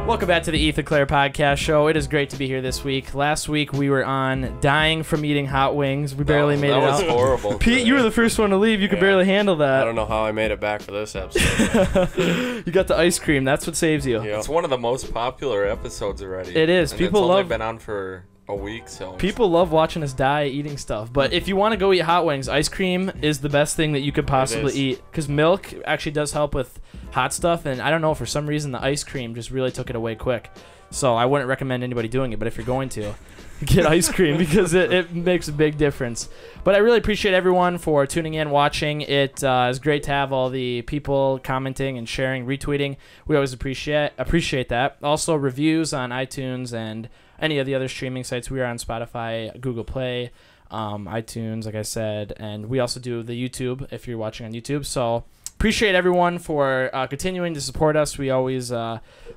Welcome back to the Ethan Claire podcast show. It is great to be here this week. Last week we were on dying from eating hot wings. We barely made it out. That was horrible. Pete, you were the first one to leave. You could barely handle that. I don't know how I made it back for this episode. You got the ice cream. That's what saves you. Yep. It's one of the most popular episodes already. It is. And People it's only love. been on for a week, so People love watching us die eating stuff. But if you want to go eat hot wings, ice cream is the best thing that you could possibly eat. Because milk actually does help with hot stuff. And I don't know, for some reason, the ice cream just really took it away quick. So I wouldn't recommend anybody doing it. But if you're going to, get ice cream because it makes a big difference. But I really appreciate everyone for tuning in, watching. It is great to have all the people commenting and sharing, retweeting. We always appreciate that. Also, reviews on iTunes and any of the other streaming sites. We are on Spotify, Google Play, iTunes, like I said, and we also do the YouTube if you're watching on YouTube. So appreciate everyone for continuing to support us. We always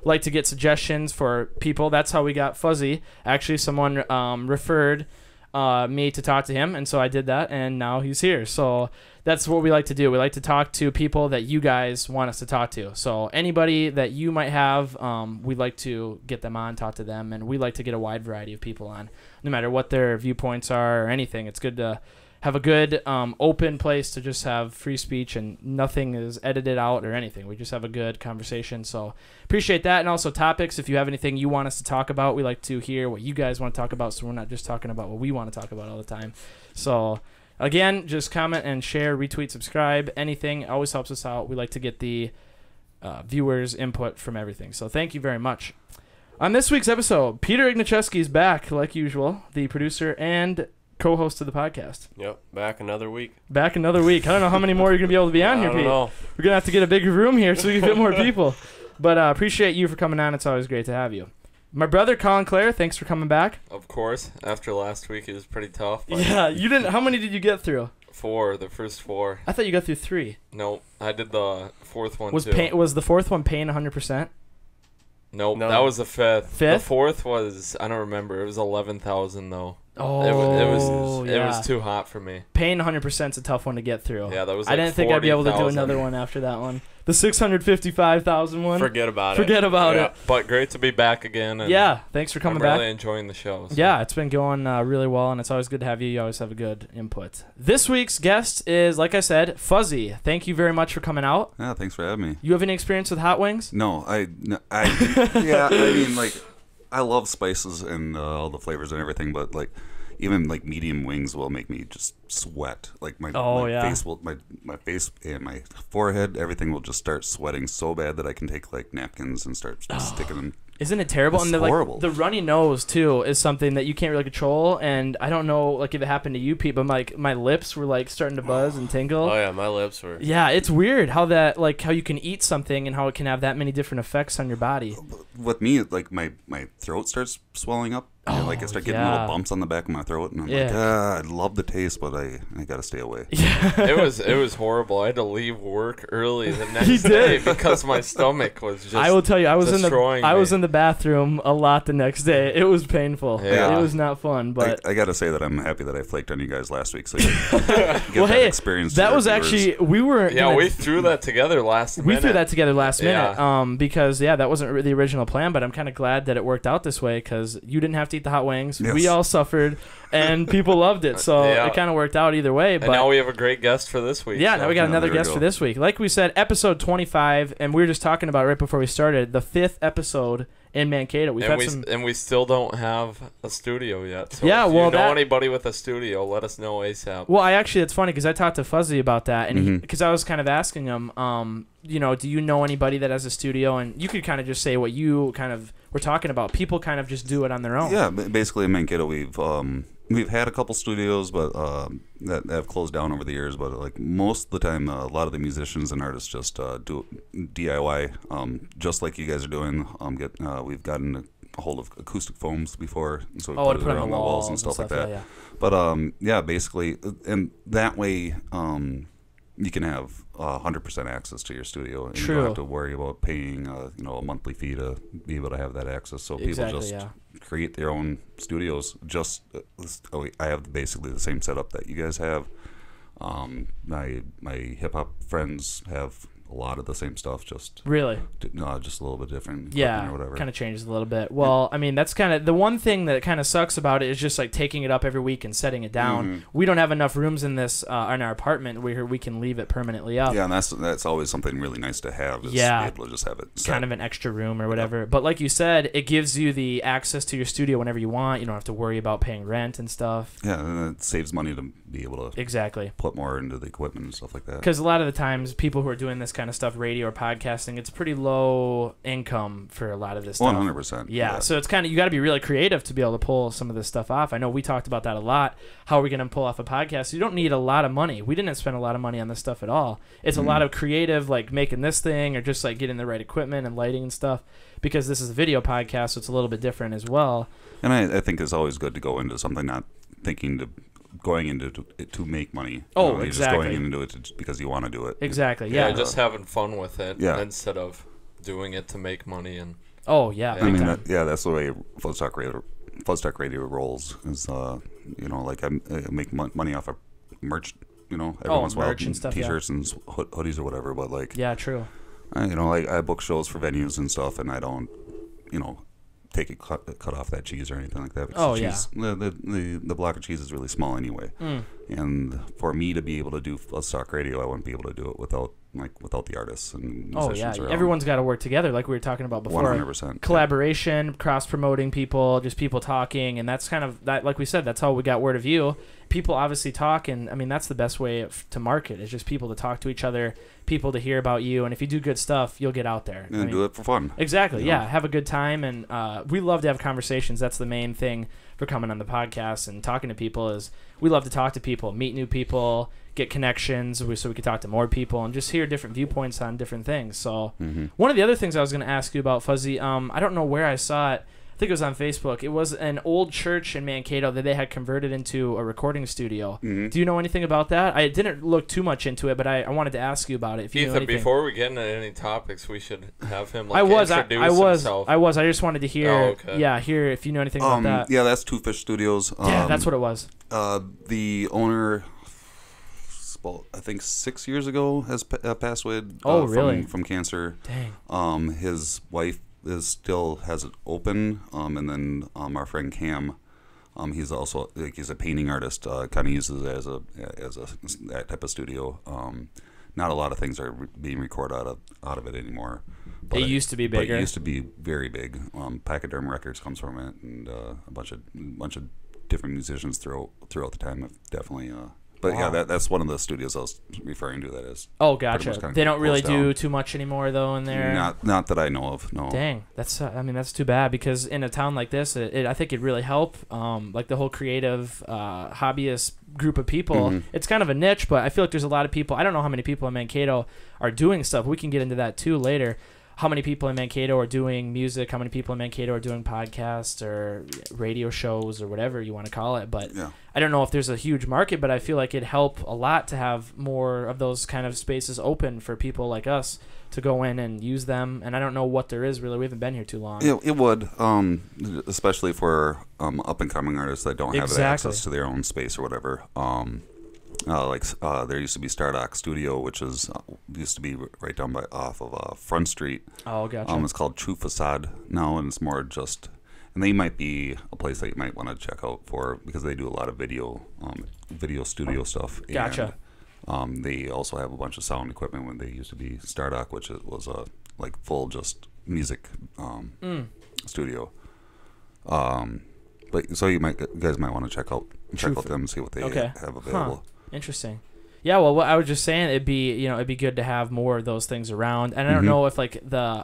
like to get suggestions for people. That's how we got Fuzzy. Actually, someone referred me to talk to him, and so I did that, and now he's here. So that's what we like to do. We like to talk to people that you guys want us to talk to. So anybody that you might have, we'd like to get them on, talk to them, and we like to get a wide variety of people on, no matter what their viewpoints are or anything. It's good to have a good open place to just have free speech and nothing is edited out or anything. We just have a good conversation. So appreciate that. And also topics. If you have anything you want us to talk about, we like to hear what you guys want to talk about, so we're not just talking about what we want to talk about all the time. So again, just comment and share, retweet, subscribe, anything. It always helps us out. We like to get the viewers' input from everything. So thank you very much. On this week's episode, Peter Ignaszewski is back, like usual, the producer and co-host of the podcast. Yep, back another week. I don't know how many more you're going to be able to be on here, Pete. Know. We're going to have to get a bigger room here so we can fit more people. But appreciate you for coming on. It's always great to have you. My brother, Colin Clerc, thanks for coming back. Of course. After last week, it was pretty tough. Yeah, you didn't. How many did you get through? 4, the first 4. I thought you got through 3. Nope, I did the 4th one too. Was the 4th one paying 100%? Nope, no. That was the 5th. 5th? The 4th was, I don't remember, it was 11,000 though. Oh, it was too hot for me. Paying 100% is a tough one to get through. Yeah, that was I didn't think I'd be able to do another one after that one. The 655,000 one. Forget about it. But great to be back again. And yeah, thanks for coming back. I'm really enjoying the show. So. Yeah, it's been going really well, and it's always good to have you. You always have a good input. This week's guest is, like I said, Fuzzy. Thank you very much for coming out. Yeah, thanks for having me. You have any experience with hot wings? No, yeah, I mean, like, I love spices and all the flavors and everything, but like, even like medium wings will make me just sweat. Like my face will, my face and my forehead, everything will just start sweating so bad that I can take like napkins and start sticking them. Isn't it terrible? It's and horrible. Like, the runny nose too is something that you can't really control. And I don't know, like, if it happened to you, Pete, but like my lips were like starting to buzz and tingle. Oh yeah, my lips were. Yeah, it's weird how that, like, how you can eat something and how it can have that many different effects on your body. With me, like my throat starts swelling up. And, like, I start getting little bumps on the back of my throat, and I'm like, I love the taste, but I gotta stay away. Yeah. It was horrible. I had to leave work early the next day because my stomach was just. I will tell you, I was in the bathroom a lot the next day. It was painful. Yeah. It was not fun, but I gotta say that I'm happy that I flaked on you guys last week, so you get well, that experience. That was actually we threw that together last minute. We threw that together last minute, because that wasn't the original plan, but I'm kind of glad that it worked out this way because you didn't have to eat the hot wings. Yes. We all suffered, and people loved it, so it kind of worked out either way. But and now we have a great guest for this week. Yeah, now we got another guest for this week. Like we said, episode 25, and we were just talking about it right before we started, the 5th episode in Mankato. And we still don't have a studio yet. So yeah, if you know anybody with a studio, let us know ASAP. Well, it's funny because I talked to Fuzzy about that, and because I was kind of asking him, do you know anybody that has a studio? And you could kind of just say what you kind of were talking about. People kind of just do it on their own. Yeah, basically in Mankato, we've had a couple studios, but that have closed down over the years. But like most of the time, a lot of the musicians and artists just do DIY, just like you guys are doing. We've gotten a hold of acoustic foams before, so we put it around the walls and stuff like that. Yeah. But basically, and that way, you can have 100% access to your studio, and you don't have to worry about paying a monthly fee to be able to have that access. So people just create their own studios. I have basically the same setup that you guys have. My hip hop friends have a lot of the same stuff, just really, just a little bit different. Yeah, or whatever. Kind of changes a little bit. Well, I mean, that's kind of the one thing that kind of sucks about it is just like taking it up every week and setting it down. We don't have enough rooms in this in our apartment where we can leave it permanently up. Yeah, and that's always something really nice to have. Is be able to just have it set. Kind of an extra room or whatever. But like you said, it gives you the access to your studio whenever you want. You don't have to worry about paying rent and stuff. Yeah, and it saves money to be able to put more into the equipment and stuff like that. Because a lot of the times, people who are doing this kind of stuff, radio or podcasting, it's pretty low income for a lot of this stuff. 100%. Yeah, so it's kind of, you got to be really creative to be able to pull some of this stuff off. I know we talked about that a lot. How are we going to pull off a podcast? You don't need a lot of money. We didn't spend a lot of money on this stuff at all. It's a lot of creative, like making this thing or just like getting the right equipment and lighting and stuff. Because this is a video podcast, so it's a little bit different as well. And I think it's always good to go into something not going into it to make money. Oh, you're exactly. just going into it because you want to do it. Exactly. Yeah, just having fun with it instead of doing it to make money. And oh yeah, I mean that's the way FuzzTalk Radio rolls. Is like I make money off of merch. Every once in a while, and stuff, t-shirts and hoodies or whatever. But like true. I book shows for venues and stuff, and I don't take a cut off that cheese or anything like that. Because the block of cheese is really small anyway. And for me to be able to do FuzzTalk Radio, I wouldn't be able to do it without the artists and musicians around. Everyone's got to work together, like we were talking about before. 100%. Collaboration, cross promoting people, just people talking, and that's kind of that. Like we said, that's how we got word of you. People obviously talk, and I mean that's the best way to market. Is just people to talk to each other, people to hear about you, and if you do good stuff, you'll get out there and do it for fun. Exactly. Yeah, have a good time, and we love to have conversations. That's the main thing for coming on the podcast and talking to people. Is we love to talk to people, meet new people, get connections, so we can talk to more people and just hear different viewpoints on different things. So one of the other things I was going to ask you about, Fuzzy, I don't know where I saw it. I think it was on Facebook. It was an old church in Mankato that they had converted into a recording studio. Do you know anything about that? I didn't look too much into it, but I wanted to ask you about it. If you know anything. Before we get into any topics, we should have him introduce himself. I was. I just wanted to hear. Hear if you know anything about that. Yeah, that's Two Fish Studios. Yeah, that's what it was. The owner, I think 6 years ago, has passed away. Really? From cancer. Dang. His wife still has it open, and then our friend Cam, he's also he's a painting artist. Kind of uses it as that type of studio. Not a lot of things are being recorded out of it anymore. But it used to be bigger. But it used to be very big. Pachyderm Records comes from it, and a bunch of different musicians throughout the time have definitely. But yeah, that's one of the studios I was referring to. That is. Oh, gotcha. They don't really do too much anymody though in there. Not that I know of. No. Dang, that's that's too bad, because in a town like this, I think it'd really help. Like the whole creative hobbyist group of people. It's kind of a niche, but I feel like there's a lot of people. I don't know how many people in Mankato are doing stuff. We can get into that too later. How many people in Mankato are doing music? How many people in Mankato are doing podcasts or radio shows or whatever you want to call it? But I don't know if there's a huge market, but I feel like it'd help a lot to have more of those kind of spaces open for people like us to go in and use them. And I don't know what there is really. We haven't been here too long. It would, especially for up-and-coming artists that don't have access to their own space or whatever. There used to be Stardock Studio, which used to be right down off of Front Street. Oh, gotcha. It's called True Facade now, and it's more just. And they might be a place that you might want to check out because they do a lot of video studio stuff. Gotcha. And, they also have a bunch of sound equipment when they used to be Stardock, which was full just music studio. But so you guys might want to check out them and see what they have available. Interesting. Yeah, well, what I was just saying, it'd be good to have more of those things around. And I don't know if I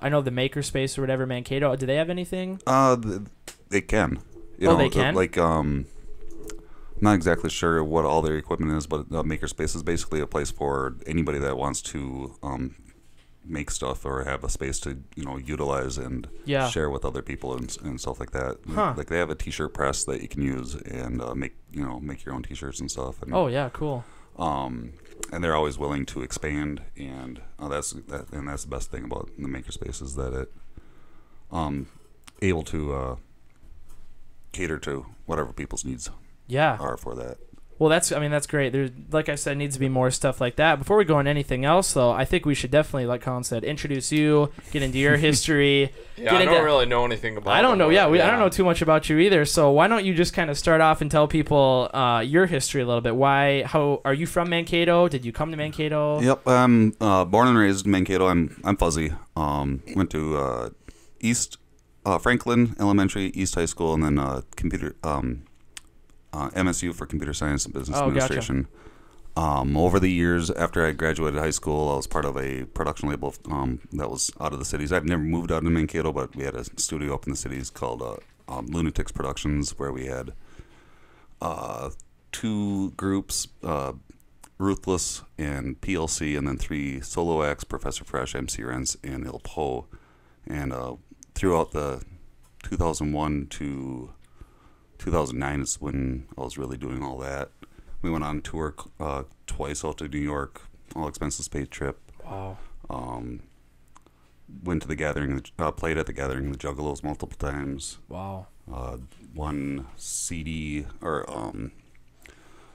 know the Makerspace or whatever, Mankato, do they have anything? They can. They can? I'm not exactly sure what all their equipment is, but Makerspace is basically a place for anybody that wants to make stuff or have a space to utilize and share with other people and stuff like that. Like they have a t-shirt press that you can use and make your own t-shirts and stuff. And, cool. And they're always willing to expand, and that's the best thing about the Makerspace is that it able to cater to whatever people's needs are for that. Well, that's great. There's, like I said, needs to be more stuff like that. Before we go on anything else, though, I think we should definitely, like Colin said, introduce you, get into your history. I don't really know anything about. I don't know. I don't know too much about you either. So why don't you just kind of start off and tell people your history a little bit? How are you from Mankato? Did you come to Mankato? Yep, I'm born and raised in Mankato. I'm fuzzy. Went to East Franklin Elementary, East High School, and then computer. MSU for Computer Science and Business Administration. Gotcha. Over the years, after I graduated high school, I was part of a production label that was out of the cities. I've never moved out of Mankato, but we had a studio up in the cities called Lunatics Productions, where we had 2 groups, Ruthless and PLC, and then 3 solo acts, Professor Fresh, MC Rents, and Il Po. And throughout the 2001 to 2009 is when I was really doing all that. We went on tour twice out to New York, all expenses paid trip. Wow. Went to the Gathering, played at the Gathering of the Juggalos multiple times. Wow. Won CD or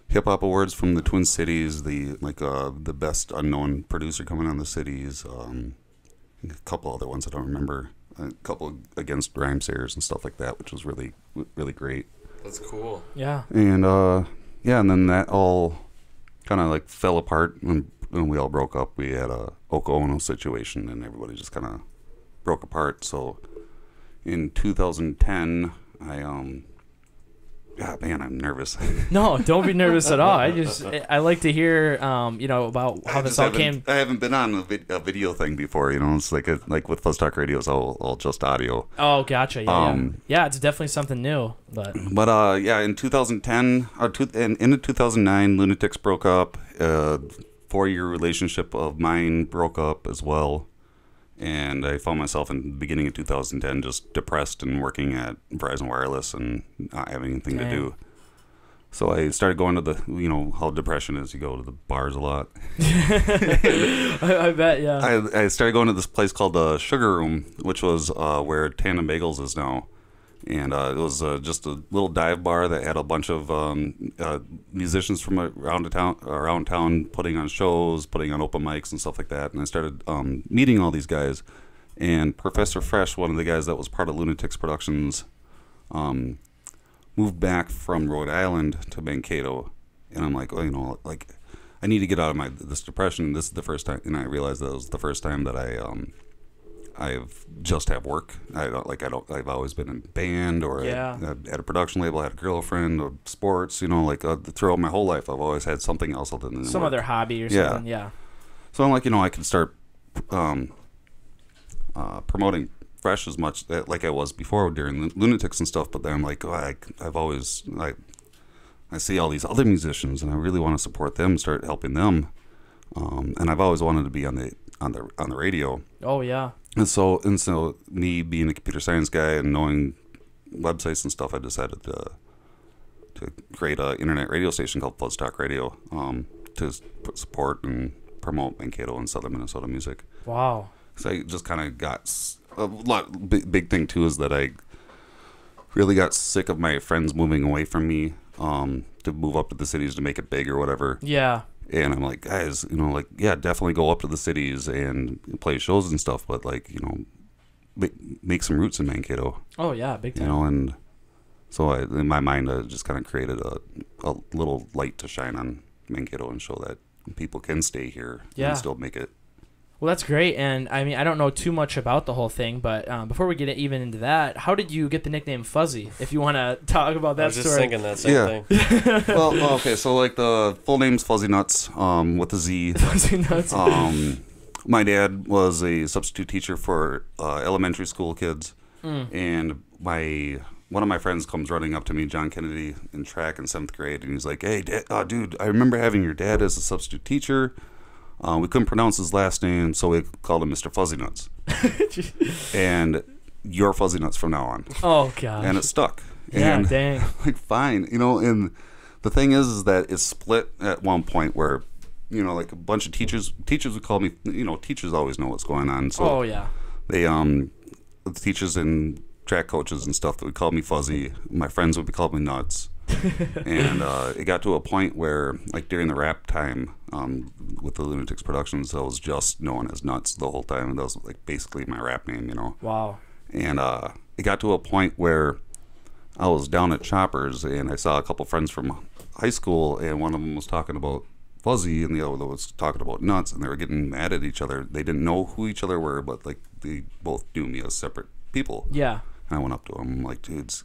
hip hop awards from the Twin Cities. The best unknown producer coming on the cities. A couple other ones I don't remember. A couple against Rhymesayers and stuff like that, which was really, really great. That's cool. Yeah. And and then that all kind of like fell apart when we all broke up. We had a Oko Ono situation, and everybody just kind of broke apart. So in 2010, I'm nervous. No, don't be nervous at all. I like to hear, about how this all came. I haven't been on a video thing before. It's like with FuzzTalkRadio, it's all just audio. Oh, gotcha. Yeah, it's definitely something new. But in 2010 and into 2009, Lunatics broke up. 4-year relationship of mine broke up as well. And I found myself in the beginning of 2010 just depressed and working at Verizon Wireless and not having anything to do. So I started going to the, how depression is. You go to the bars a lot. I bet, yeah. I started going to this place called the Sugar Room, which was where Tandem Bagels is now. And it was just a little dive bar that had a bunch of musicians from around town putting on shows, putting on open mics and stuff like that. And I started meeting all these guys. And Professor Fresh, one of the guys that was part of Lunatics Productions, moved back from Rhode Island to Mankato. And I'm like, I need to get out of this depression. This is the first time, and I realized that it was the first time that I've just have work. I've always been in band or at a production label. I had a girlfriend or sports. Throughout my whole life, I've always had something else other than some work. other hobby or something. Yeah. So I'm like, I can start promoting Fresh as much like I was before during Lunatics and stuff. But then I'm like, I see all these other musicians, and I really want to support them, start helping them. And I've always wanted to be on the radio. Oh yeah. And so me being a computer science guy and knowing websites and stuff, I decided to create an internet radio station called FuzzTalkRadio to support and promote Mankato and Southern Minnesota music. Wow. So I just kind of got big thing too is that I really got sick of my friends moving away from me to move up to the cities to make it big or whatever. Yeah. And I'm like, guys, definitely go up to the cities and play shows and stuff, but make some roots in Mankato. Oh yeah, big time. And so in my mind, I just kind of created a little light to shine on Mankato and show that people can stay here and still make it. Well, that's great. And I mean, I don't know too much about the whole thing, but before we get even into that, how did you get the nickname Fuzzy? If you want to talk about that story. I was just thinking that same thing. Well, okay, so the full name's Fuzzy Nuts with a Z. Fuzzy Nuts. My dad was a substitute teacher for elementary school kids, and one of my friends comes running up to me, John Kennedy, in track in 7th grade, and he's like, "Hey, dude, I remember having your dad as a substitute teacher. We couldn't pronounce his last name, so we called him Mr. Fuzzy Nuts. And you're Fuzzy Nuts from now on." Oh, gosh. And it stuck. Yeah, and, dang. Fine. And the thing is that it's split at one point where, a bunch of teachers would call me, teachers always know what's going on. So oh, yeah. They, the teachers and track coaches and stuff that would call me Fuzzy. My friends would be calling me Nuts. And it got to a point where, like, during the rap time with the Lunatics Productions, I was just known as Nuts the whole time. And that was, like, basically my rap name, you know. Wow. And it got to a point where I was down at Shoppers, and I saw a couple friends from high school, and one of them was talking about Fuzzy, and the other was talking about Nuts, and they were getting mad at each other. They didn't know who each other were, but, like, they both knew me as separate people. Yeah. And I went up to him, I'm like, dudes,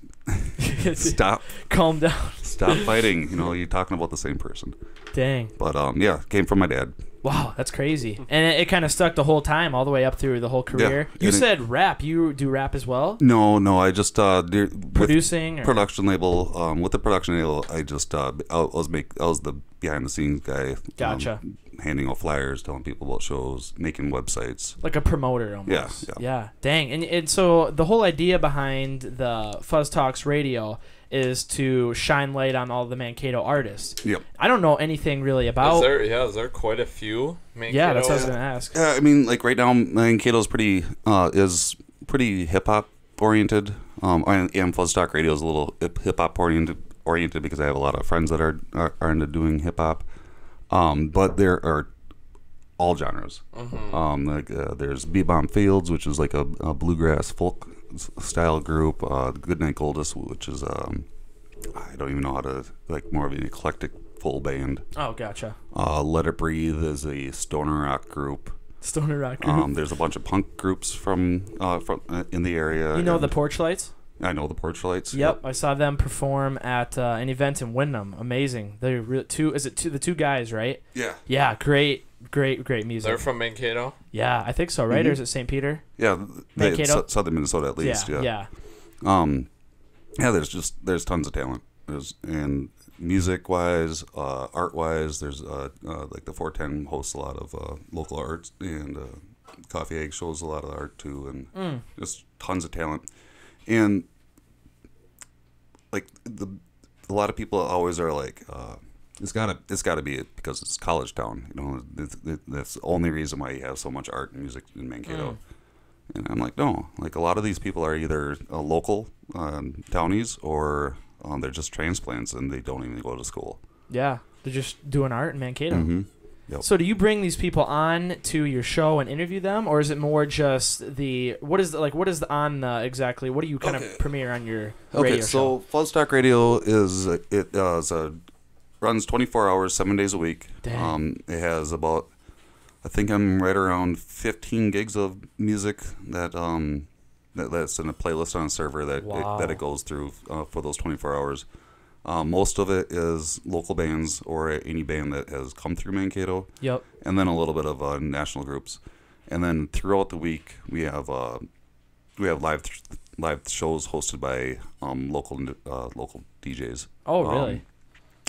stop. Calm down. Stop fighting. You know, you're talking about the same person. Dang. But, yeah, came from my dad. Wow, that's crazy. And it kind of stuck the whole time, all the way up through the whole career. Yeah, you said rap. You do rap as well? No, I just producing or? Production label. With the production label, I just I was the behind the scenes guy. Gotcha. Handing out flyers, telling people about shows, making websites. Like a promoter almost. Yeah. Dang. And so the whole idea behind the Fuzz Talks Radio is to shine light on all the Mankato artists. Yep. I don't know anything really about. Is there quite a few Mankato? Yeah, that's what I was gonna ask. Yeah, I mean, like right now, Mankato's pretty hip hop oriented. And Fuzz Talk Radio is a little hip hop oriented because I have a lot of friends that are into doing hip hop. But there are all genres. Mm-hmm. There's B-Bomb Fields, which is like a bluegrass folk style group. Goodnight Goldust, which is I don't even know how to, like, more of an eclectic full band. Oh, gotcha. Let It Breathe is a stoner rock group. Stoner rock group. There's a bunch of punk groups from in the area. You know the Porch Lights? I know the Porch Lights. Yep, I saw them perform at an event in Windham. Amazing. They're the two guys, right? Yeah. Yeah, great music. They're from Mankato? Yeah, I think so, right? Mm-hmm. Or is it St. Peter? Yeah, southern Minnesota at least. Yeah. There's tons of talent. And music wise, art wise, there's like the 410 hosts a lot of local arts, and Coffee Egg shows a lot of art too, and just tons of talent. And like a lot of people always are like, it's gotta be it because it's college town. You know, that's the only reason why you have so much art and music in Mankato. And I'm like, no. Like, a lot of these people are either local townies, or they're just transplants and they don't even go to school. Yeah, they're just doing art in Mankato. Mm-hmm. Yep. So do you bring these people on to your show and interview them, or is it more just what is exactly? What do you kind of premiere on your radio show? So Fuzz Talk Radio runs 24 hours, 7 days a week. Dang. It has about, I think I'm right around 15 gigs of music that's in a playlist on a server that it goes through for those 24 hours. Most of it is local bands or any band that has come through Mankato. Yep. And then a little bit of national groups. And then throughout the week, we have live shows hosted by local DJs. Oh, really?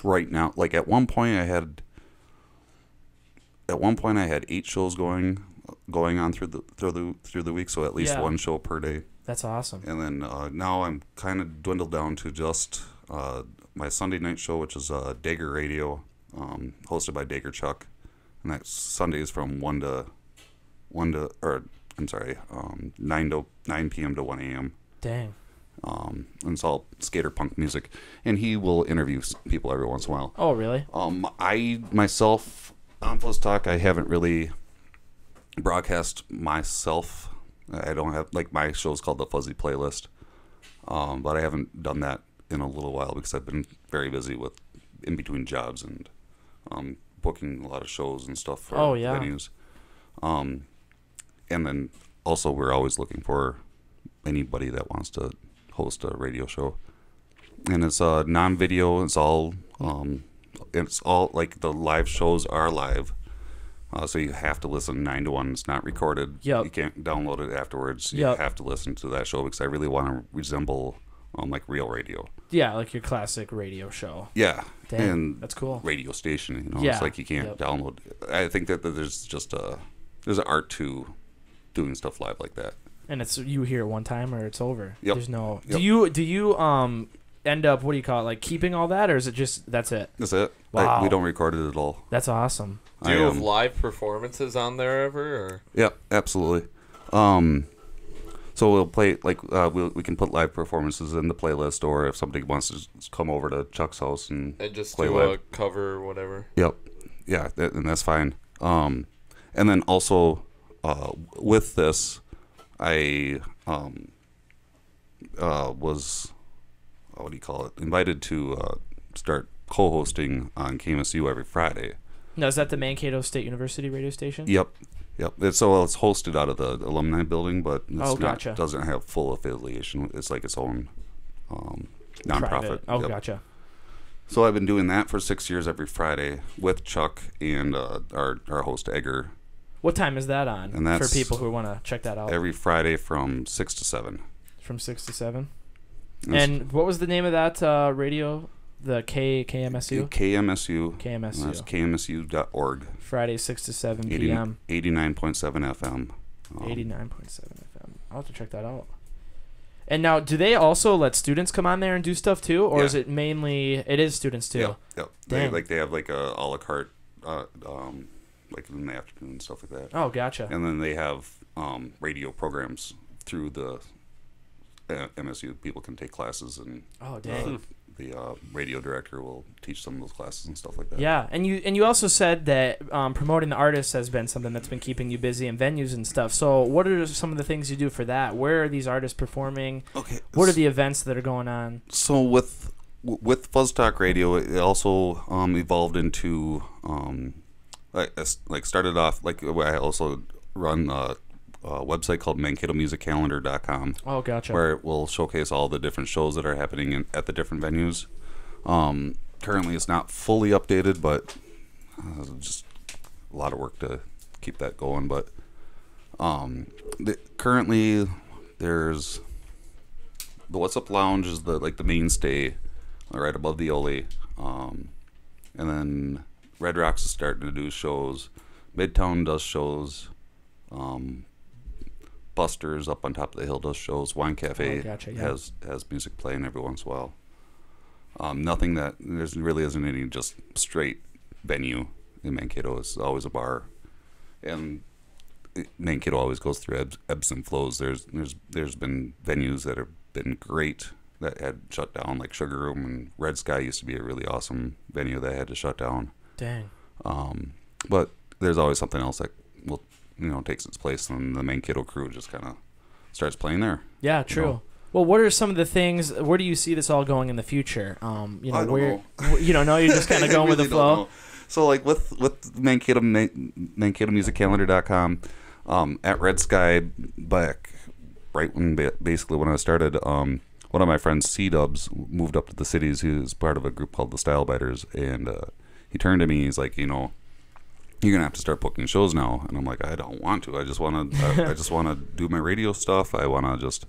Right now, like at one point I had 8 shows going on through the week, so at least one show per day. That's awesome. And then now I'm kind of dwindled down to just my Sunday night show, which is Dagger Radio, hosted by Dagger Chuck, and that's Sundays from 9 p.m. to 1 a.m. Dang. And it's all skater punk music, and he will interview people every once in a while. Oh, really? I myself on Fuzz Talk, I haven't really broadcast myself. I don't have, like, my show's called the Fuzzy Playlist, but I haven't done that in a little while because I've been very busy with in between jobs and booking a lot of shows and stuff for venues. And then also we're always looking for anybody that wants to host a radio show, and it's non-video. It's all like the live shows are live, so you have to listen 9 to 1. It's not recorded. Yep. You can't download it afterwards. You have to listen to that show because I really want to resemble like real radio. Yeah, like your classic radio show. Yeah. Damn, and that's cool. Radio station, it's like you can't download. I think that there's just there's an art to doing stuff live like that. And it's you hear it one time or it's over. Yep. There's no. Yep. Do you end up, what do you call it, like keeping all that, or is it just that's it? That's it. Wow. We don't record it at all. That's awesome. Do you have live performances on there ever? Or? Yeah, absolutely. So we'll play like we can put live performances in the playlist, or if somebody wants to just come over to Chuck's house and just play do live. a cover or whatever. Yep, yeah, and that's fine. And then also with this, I was what do you call it? Invited to start co-hosting on KMSU every Friday. Now, is that the Mankato State University radio station? Yep. It's hosted out of the alumni building, but gotcha. Doesn't have full affiliation. It's like its own nonprofit. Private. Oh, yep. Gotcha. So I've been doing that for 6 years every Friday with Chuck and our host Egger. What time is that on? And that's for people who want to check that out. Every Friday from 6 to 7. From 6 to 7. And what was the name of that radio? The KMSU? KMSU. KMSU. That's KMSU.org. Friday 6 to 7 p.m. 89.7 FM. 89.7 FM. I'll have to check that out. And now, do they also let students come on there and do stuff too, or is it mainly it is students too? Yep. They have like a a la carte, like in the afternoon and stuff like that. Oh, gotcha. And then they have radio programs through the MSU. People can take classes, and the radio director will teach some of those classes and stuff like that. Yeah, and you also said that promoting the artists has been something that's been keeping you busy in venues and stuff. So what are some of the things you do for that? Where are these artists performing? Okay. What are the events that are going on? So with FuzzTalkRadio, it also evolved into like started off like I also run a website called MankatoMusicCalendar.com. Oh, gotcha. Where it will showcase all the different shows that are happening at the different venues. Currently, it's not fully updated, but just a lot of work to keep that going. But currently, there's the What's Up Lounge is the mainstay, right above the Ole, and then Red Rocks is starting to do shows. Midtown does shows. Buster's up on top of the hill does shows. Wine Cafe has music playing every once in a while. Nothing that really isn't any just straight venue in Mankato. It's always a bar, and Mankato always goes through ebbs and flows. There's been venues that have been great that had shut down, like Sugar Room and Red Sky used to be a really awesome venue that had to shut down. Dang. But there's always something else that will takes its place, and the Mankato crew just kind of starts playing there. Yeah, true. Well, what are some of the things? Where do you see this all going in the future? I don't know. You don't know. You're just kind of going with the flow. So, like with Mankato, MankatoMusicCalendar.com, at Red Sky, back right when I started, one of my friends, C-Dubs, moved up to the cities. He was part of a group called the Style Biters, and he turned to me. He's like, you're gonna have to start booking shows now. And I'm like, I don't want to. I just want to. I just want to do my radio stuff. I want to just,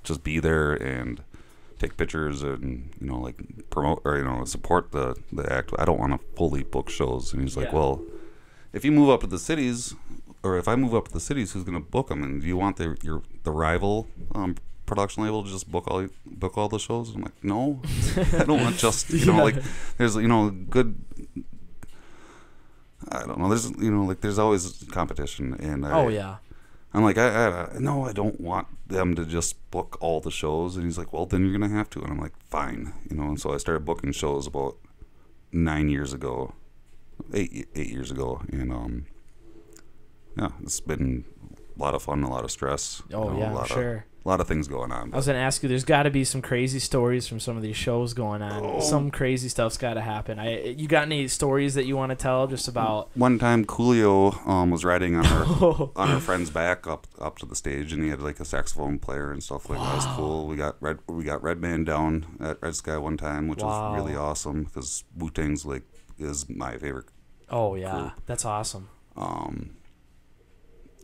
just be there and take pictures and like promote or support the act. I don't want to fully book shows. And he's like, well, if you move up to the cities, or if I move up to the cities, who's gonna book them? And do you want the rival production label to just book all the shows? I'm like, no, I don't want just like there's good. I don't know. There's there's always competition, and I'm like no, I don't want them to just book all the shows. And he's like, well, then you're gonna have to. And I'm like, fine, And so I started booking shows about 8 years ago, and it's been a lot of fun, a lot of stress. A lot of things going on. I was going to ask you, there's got to be some crazy stories from some of these shows going on. Some crazy stuff's got to happen. You got any stories that you want to tell just about? One time, Coolio was riding on our friend's back up to the stage, and he had like a saxophone player and stuff like that. That was cool. We got Redman down at Red Sky one time, which was really awesome because Wu-Tang's is my favorite. Oh yeah, group. That's awesome.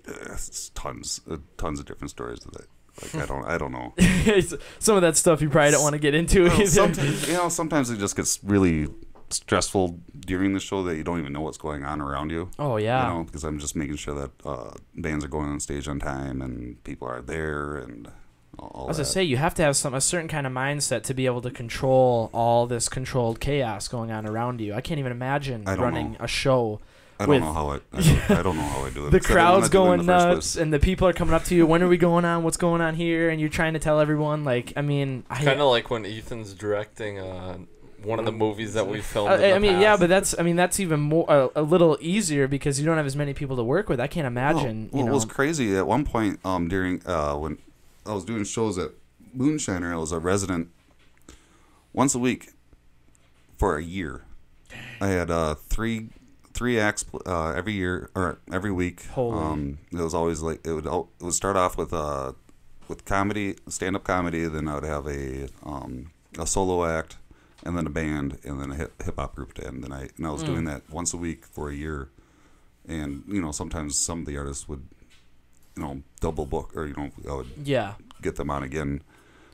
It's tons of different stories to that. Like I don't know. Some of that stuff you probably don't want to get into either. Sometimes it just gets really stressful during the show that you don't even know what's going on around you. Oh yeah. Because I'm just making sure that bands are going on stage on time and people are there and all that. I was gonna say, you have to have a certain kind of mindset to be able to control all this controlled chaos going on around you. I can't even imagine running a show I don't know how I don't know how I do it. The crowd's going nuts, and the people are coming up to you. When are we going on? What's going on here? And you're trying to tell everyone. Like, I mean, kind of like when Ethan's directing one of the movies that we filmed. Yeah, but that's even more a little easier because you don't have as many people to work with. I can't imagine. Well, it was crazy at one point during when I was doing shows at Moonshiner. I was a resident once a week for a year. I had three acts every year or every week. Holy. It was always like it would start off with comedy, stand-up comedy. Then I would have a solo act, and then a band, and then a hip hop group to end the night. And I was doing that once a week for a year. And sometimes some of the artists would double book, or I would get them on again.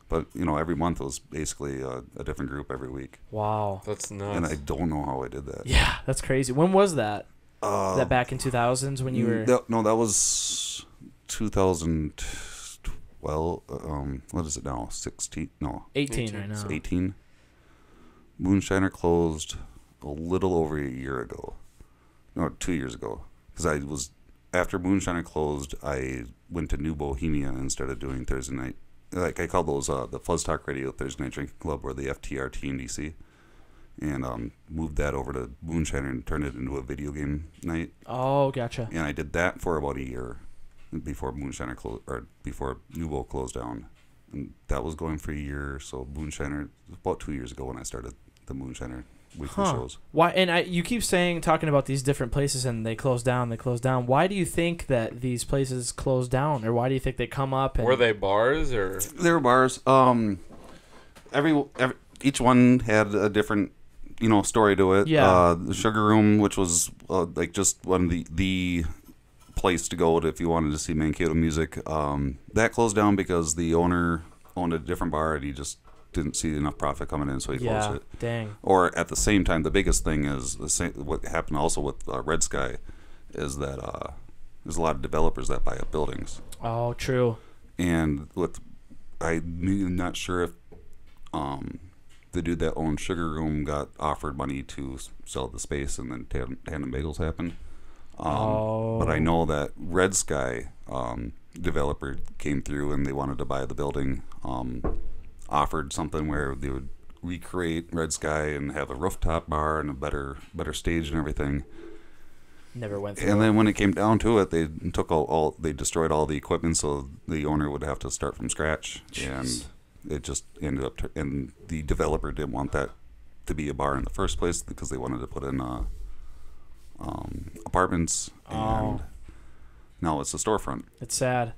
But every month it was basically a different group every week. Wow, that's nuts. And I don't know how I did that. Yeah, that's crazy. When was that? That back in 2000s when you were? No, that was 2012. What is it now? 16? No, 18 right now. It's 18. Moonshiner closed a little over a year ago. No, 2 years ago. Because after Moonshiner closed, I went to New Bohemia and started doing Thursday night. Like I call those the FuzzTalkRadio Thursday Night Drinking Club, or the FTRT in DC, and moved that over to Moonshiner and turned it into a video game night. Oh, gotcha. And I did that for about a year before Moonshiner closed, or before New Bo closed down, and that was going for a year. So Moonshiner, about 2 years ago when I started the Moonshiner weekly shows. Why? And you keep talking about these different places, and they close down. Why do you think that these places close down, or why do you think they come up? Were they bars or? They were bars. Each one had a different, story to it. Yeah. The Sugar Room, which was like just one of the place to go if you wanted to see Mankato music. That closed down because the owner owned a different bar, and he just didn't see enough profit coming in, so he closed it. Dang. Or at the same time, the biggest thing is what happened also with Red Sky is that there's a lot of developers that buy up buildings. Oh, true. And I'm not sure if the dude that owned Sugar Room got offered money to sell the space, and then Tandem Bagels happened. But I know that Red Sky developer came through and they wanted to buy the building. Offered something where they would recreate Red Sky and have a rooftop bar and a better stage and everything. Never went through. And then when it came down to it, they took they destroyed all the equipment, so the owner would have to start from scratch. Jeez. And it just ended up and the developer didn't want that to be a bar in the first place because they wanted to put in apartments, and now it's a storefront. It's sad.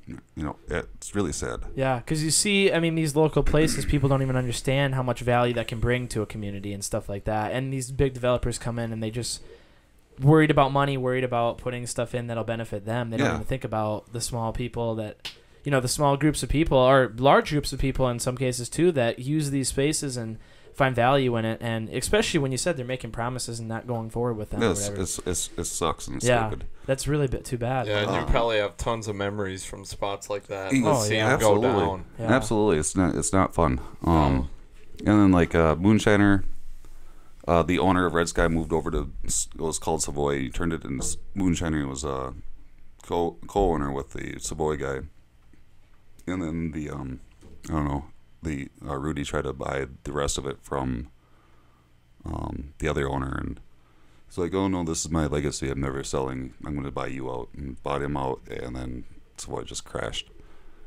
It's really sad. Yeah, because you see, these local places, people don't even understand how much value that can bring to a community and stuff like that. And these big developers come in and they just worried about money, worried about putting stuff in that'll benefit them. They don't even think about the small people that, the small groups of people, or large groups of people in some cases too, that use these spaces and find value in it. And especially when you said they're making promises and not going forward with them. It sucks and it's stupid. That's really too bad. Yeah, and you probably have tons of memeries from spots like that. Absolutely. Go down. Yeah. Absolutely, it's not fun. And then like Moonshiner, the owner of Red Sky moved over to, it was called Savoy. He turned it into Moonshiner. He was a co-owner with the Savoy guy. And then the Rudy tried to buy the rest of it from the other owner, and it's like, oh no, this is my legacy. I'm never selling. I'm going to buy you out, and bought him out, and then Savoy just crashed.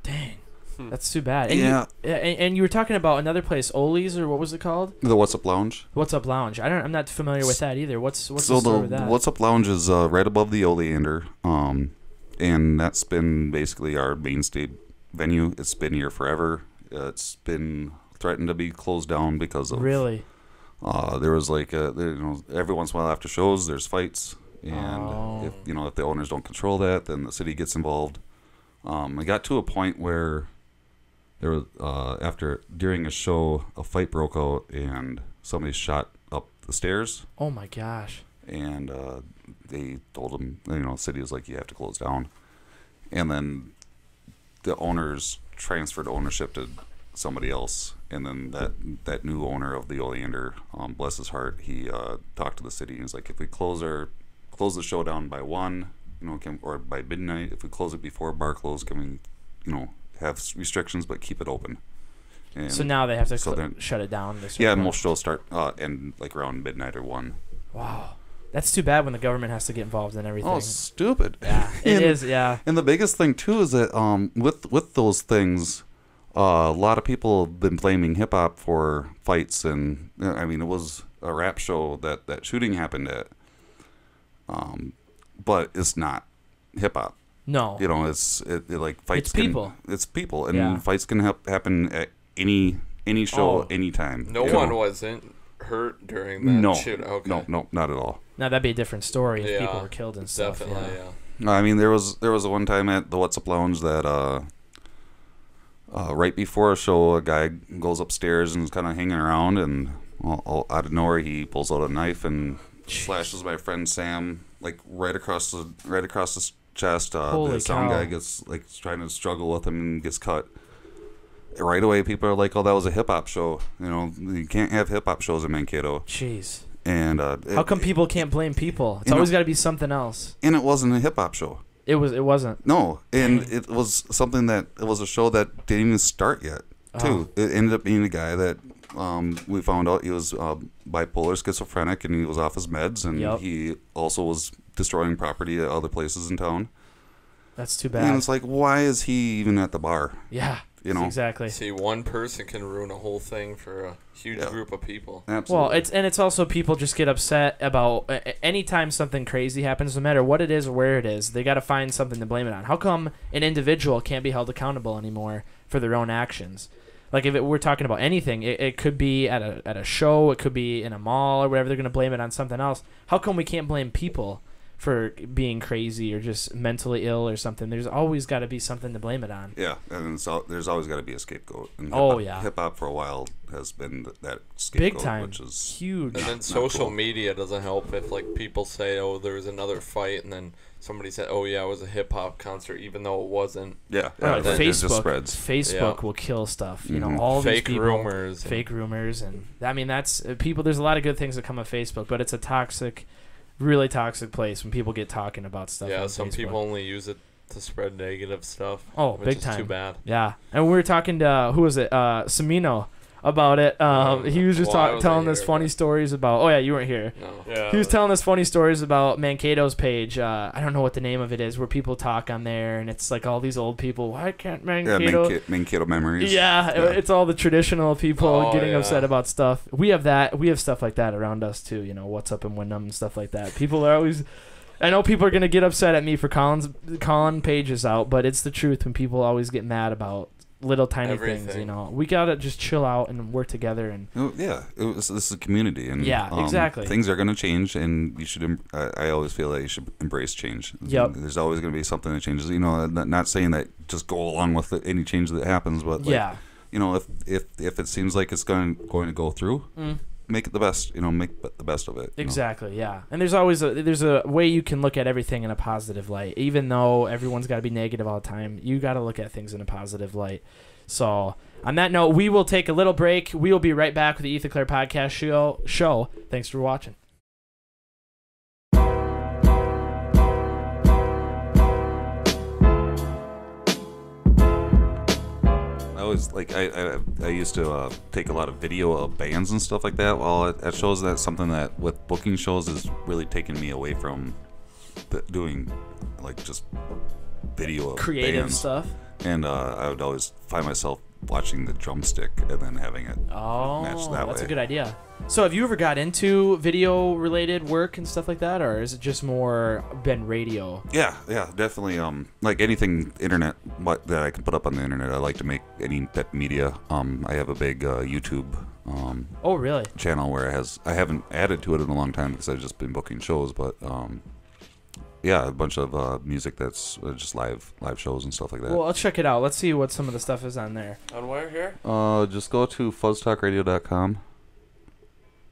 Dang, that's too bad. And and you were talking about another place, Oli's, or what was it called? The What's Up Lounge. What's Up Lounge. I'm not familiar with that either. What's the story with that? What's Up Lounge is right above the Oleander, and that's been basically our mainstay venue. It's been here forever. It's been threatened to be closed down because of really. There was like every once in a while after shows there's fights, and if the owners don't control that, then the city gets involved. It got to a point where there was during a show a fight broke out and somebody shot up the stairs. Oh my gosh! And they told them, the city was like, you have to close down, and then the owners transferred ownership to somebody else, and then that new owner of the Oleander, bless his heart, he talked to the city and he's like, if we close close the show down by 1, or by midnight. If we close it before bar close, can we, have restrictions but keep it open? And so now they have to shut it down. Yeah, and most shows start end like around midnight or 1. Wow. That's too bad when the government has to get involved in everything. Oh, stupid. Yeah, it is, yeah. And the biggest thing, too, is that with those things, a lot of people have been blaming hip-hop for fights. And, it was a rap show that shooting happened at. But it's not hip-hop. No. It's like fights. It's people. It's people. And fights can happen at any show, anytime. No one wasn't hurt during that shoot. Okay. No, not at all. Now that'd be a different story if people were killed and stuff. Definitely, No, there was one time at the What's Up Lounge that right before a show, a guy goes upstairs and is kind of hanging around, and out of nowhere he pulls out a knife and slashes my friend Sam like right across the chest. The sound guy gets trying to struggle with him and gets cut. Right away, people are like, "Oh, that was a hip hop show." You can't have hip hop shows in Mankato. Jeez. And how come people can't blame people? It's always got to be something else. And it wasn't a hip hop show. It wasn't. No, and it was something that it was a show that didn't even start yet. Too. It ended up being a guy that we found out he was bipolar, schizophrenic, and he was off his meds, and he also was destroying property at other places in town. That's too bad. And it's like, why is he even at the bar? Yeah. Exactly. See, one person can ruin a whole thing for a huge group of people. Absolutely. Well, it's also people just get upset about anytime something crazy happens, no matter what it is or where it is, they got to find something to blame it on. How come an individual can't be held accountable anymore for their own actions? Like if we're talking about anything, it could be at a show, it could be in a mall or whatever. They're going to blame it on something else. How come we can't blame people for being crazy or just mentally ill or something? There's always got to be something to blame it on. Yeah, and there's always got to be a scapegoat. And hip hop for a while has been that scapegoat, big time, which is huge. And then social media doesn't help if people say, "Oh, there was another fight," and then somebody said, "Oh yeah, it was a hip hop concert,t," even though it wasn't. Yeah, Facebook, it just spreads. Facebook will kill stuff. All fake these people, rumors, fake rumors, and that's people. There's a lot of good things that come of Facebook, but it's a toxic. Really toxic place when people get talking about stuff. Yeah, on some Facebook. people only use it to spread negative stuff. Oh, which big is time. Too bad. Yeah, and we were talking to who was it? Samino about it. He was just telling us funny stories about. Oh yeah, you weren't here. No. Yeah. He was telling us funny stories about Mankato's page. I don't know what the name of it is, where people talk on there, and it's like all these old people. Why can't Mankato? Yeah, Mankato memories. Yeah, it's all the traditional people getting upset about stuff. We have that. We have stuff like that around us too. What's up in Wyndham and stuff like that. People are always. I know people are gonna get upset at me for calling pages out, but it's the truth when people always get mad about little tiny things. We gotta just chill out and work together. And this is a community, and exactly. Things are gonna change, and you should. I always feel that you should embrace change. Yep. There's always gonna be something that changes. Not saying that just go along with any change that happens, but if it seems like it's going to go through. Make it the best, make the best of it. Exactly, yeah. And there's always a way you can look at everything in a positive light. Even though everyone's got to be negative all the time, you got to look at things in a positive light. So, on that note, we will take a little break. We will be right back with the Ethan Clerc podcast show. Thanks for watching. I always I used to take a lot of video of bands and stuff like that while at shows. That's something that with booking shows is really taking me away from doing just video of creative bands. Stuff. And I would always find myself watching the drumstick and then having it match that way. That's a good idea. So have you ever got into video related work and stuff like that, or is it just more been radio? Yeah, definitely. Like anything internet that I can put up on the internet, I like to make any type of media. I have a big YouTube oh really? Channel where I haven't added to it in a long time because I've just been booking shows, but a bunch of music that's just live shows and stuff like that. Well, let's check it out. Let's see what some of the stuff is on there. On where here? Just go to FuzzTalkRadio.com.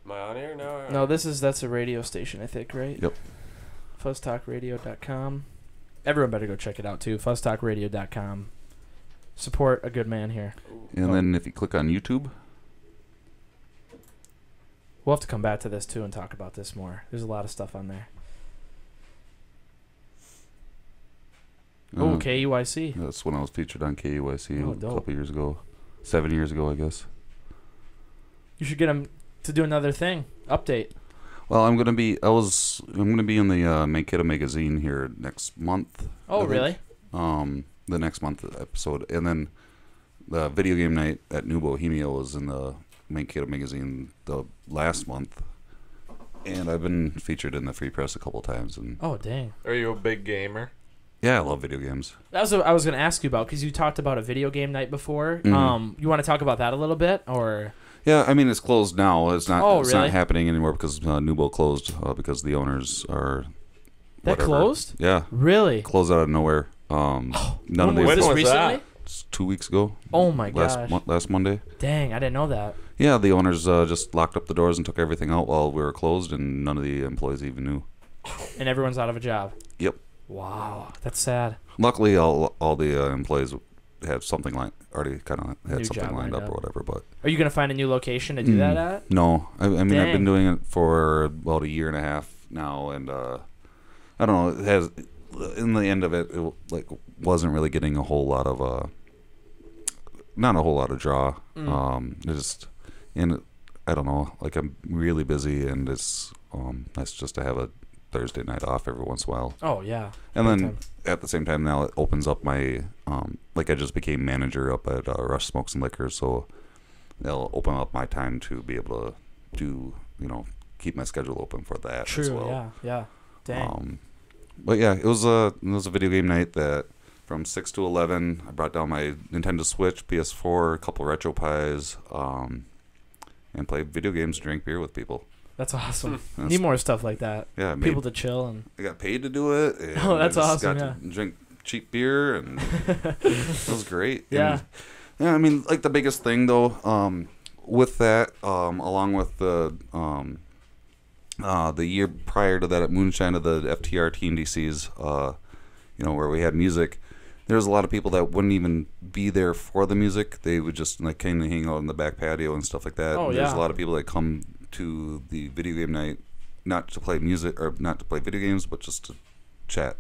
Am I on here? No, that's a radio station, I think, right? Yep. FuzzTalkRadio.com. Everyone better go check it out too. FuzzTalkRadio.com. Support a good man here. And then if you click on YouTube, we'll have to come back to this too and talk about this more. There's a lot of stuff on there. Oh, KUYC. That's when I was featured on KUYC a dope. couple years ago. 7 years ago, I guess. You should get them to do another thing. Update. Well, I'm gonna be in the Mankato magazine here next month. Oh, really? The next month episode, and then the video game night at New Bohemia was in the Mankato magazine the last month, and I've been featured in the Free Press a couple times. And oh, dang. Are you a big gamer? yeah, I love video games. That's what I was going to ask you about, because you talked about a video game night before. Mm-hmm. You want to talk about that a little bit, or? Yeah, I mean it's closed now. It's not. Oh, it's really? not happening anymore because Nubo closed because the owners are. That whatever. closed? Yeah. Really? Closed out of nowhere. None of Was the this was recently? that? It's 2 weeks ago. Oh my gosh! Last Monday. Dang, I didn't know that. Yeah, the owners just locked up the doors and took everything out while we were closed, and none of the employees even knew. And everyone's out of a job. Yep. Wow, that's sad. Luckily, all the employees had something already kind of had New something job lined lined up up. or whatever. But Are you gonna find a new location to do that at? no, I mean I've Dang. been doing it for about a year and a half now, and I don't know. It has in the end of it, wasn't really getting a whole lot of not a whole lot of draw. I don't know. Like I'm really busy, and it's nice just to have a Thursday night off every once in a while. Oh yeah. And Good then time. at the same time now it opens up my I just became manager up at Rush Smokes and Liquors, so they'll open up my time to be able to do keep my schedule open for that True. as well. Yeah. Dang. But yeah, it was a video game night that from 6 to 11 I brought down my Nintendo Switch, PS4, a couple retro pies, and played video games, drank beer with people. That's awesome. Need more stuff like that. Yeah, People to chill and. I got paid to do it. And Oh, that's I just awesome, got to drink cheap beer, and it was great. Yeah. And, yeah, I mean, like the biggest thing though, with that, along with the year prior to that at Moonshine of the FTR TNDCs, where we had music, there was a lot of people that wouldn't even be there for the music. They would just kind of hang out in the back patio and stuff like that. Oh, and there's yeah. a lot of people that come to the video game night not to play music or not to play video games, but just to chat,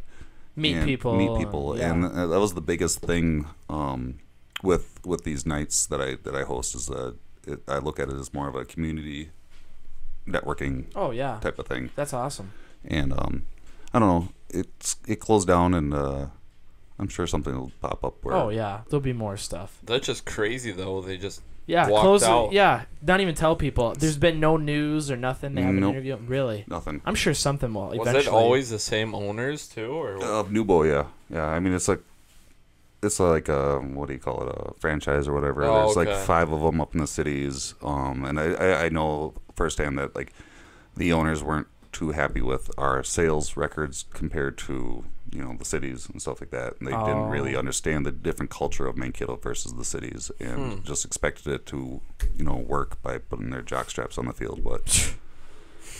Meet people. And that was the biggest thing with these nights that I host is I look at it as more of a community networking Oh yeah. type of thing. That's awesome. And I don't know, it closed down, and I'm sure something will pop up where Oh yeah. There'll be more stuff. That's just crazy though. They just Yeah. walked Close out. it. Yeah. Not even tell people. There's been no news or nothing. They haven't Nope. interviewed. Really. nothing. I'm sure something will. Was eventually. it always the same owners too, or what? Nubo, yeah. I mean, it's like what do you call it, a franchise or whatever. Oh, There's like okay. 5 of them up in the cities, and I know firsthand that like the owners weren't too happy with our sales records compared to the cities and stuff like that, and they didn't really understand the different culture of Mankato versus the cities, and just expected it to work by putting their jock straps on the field, but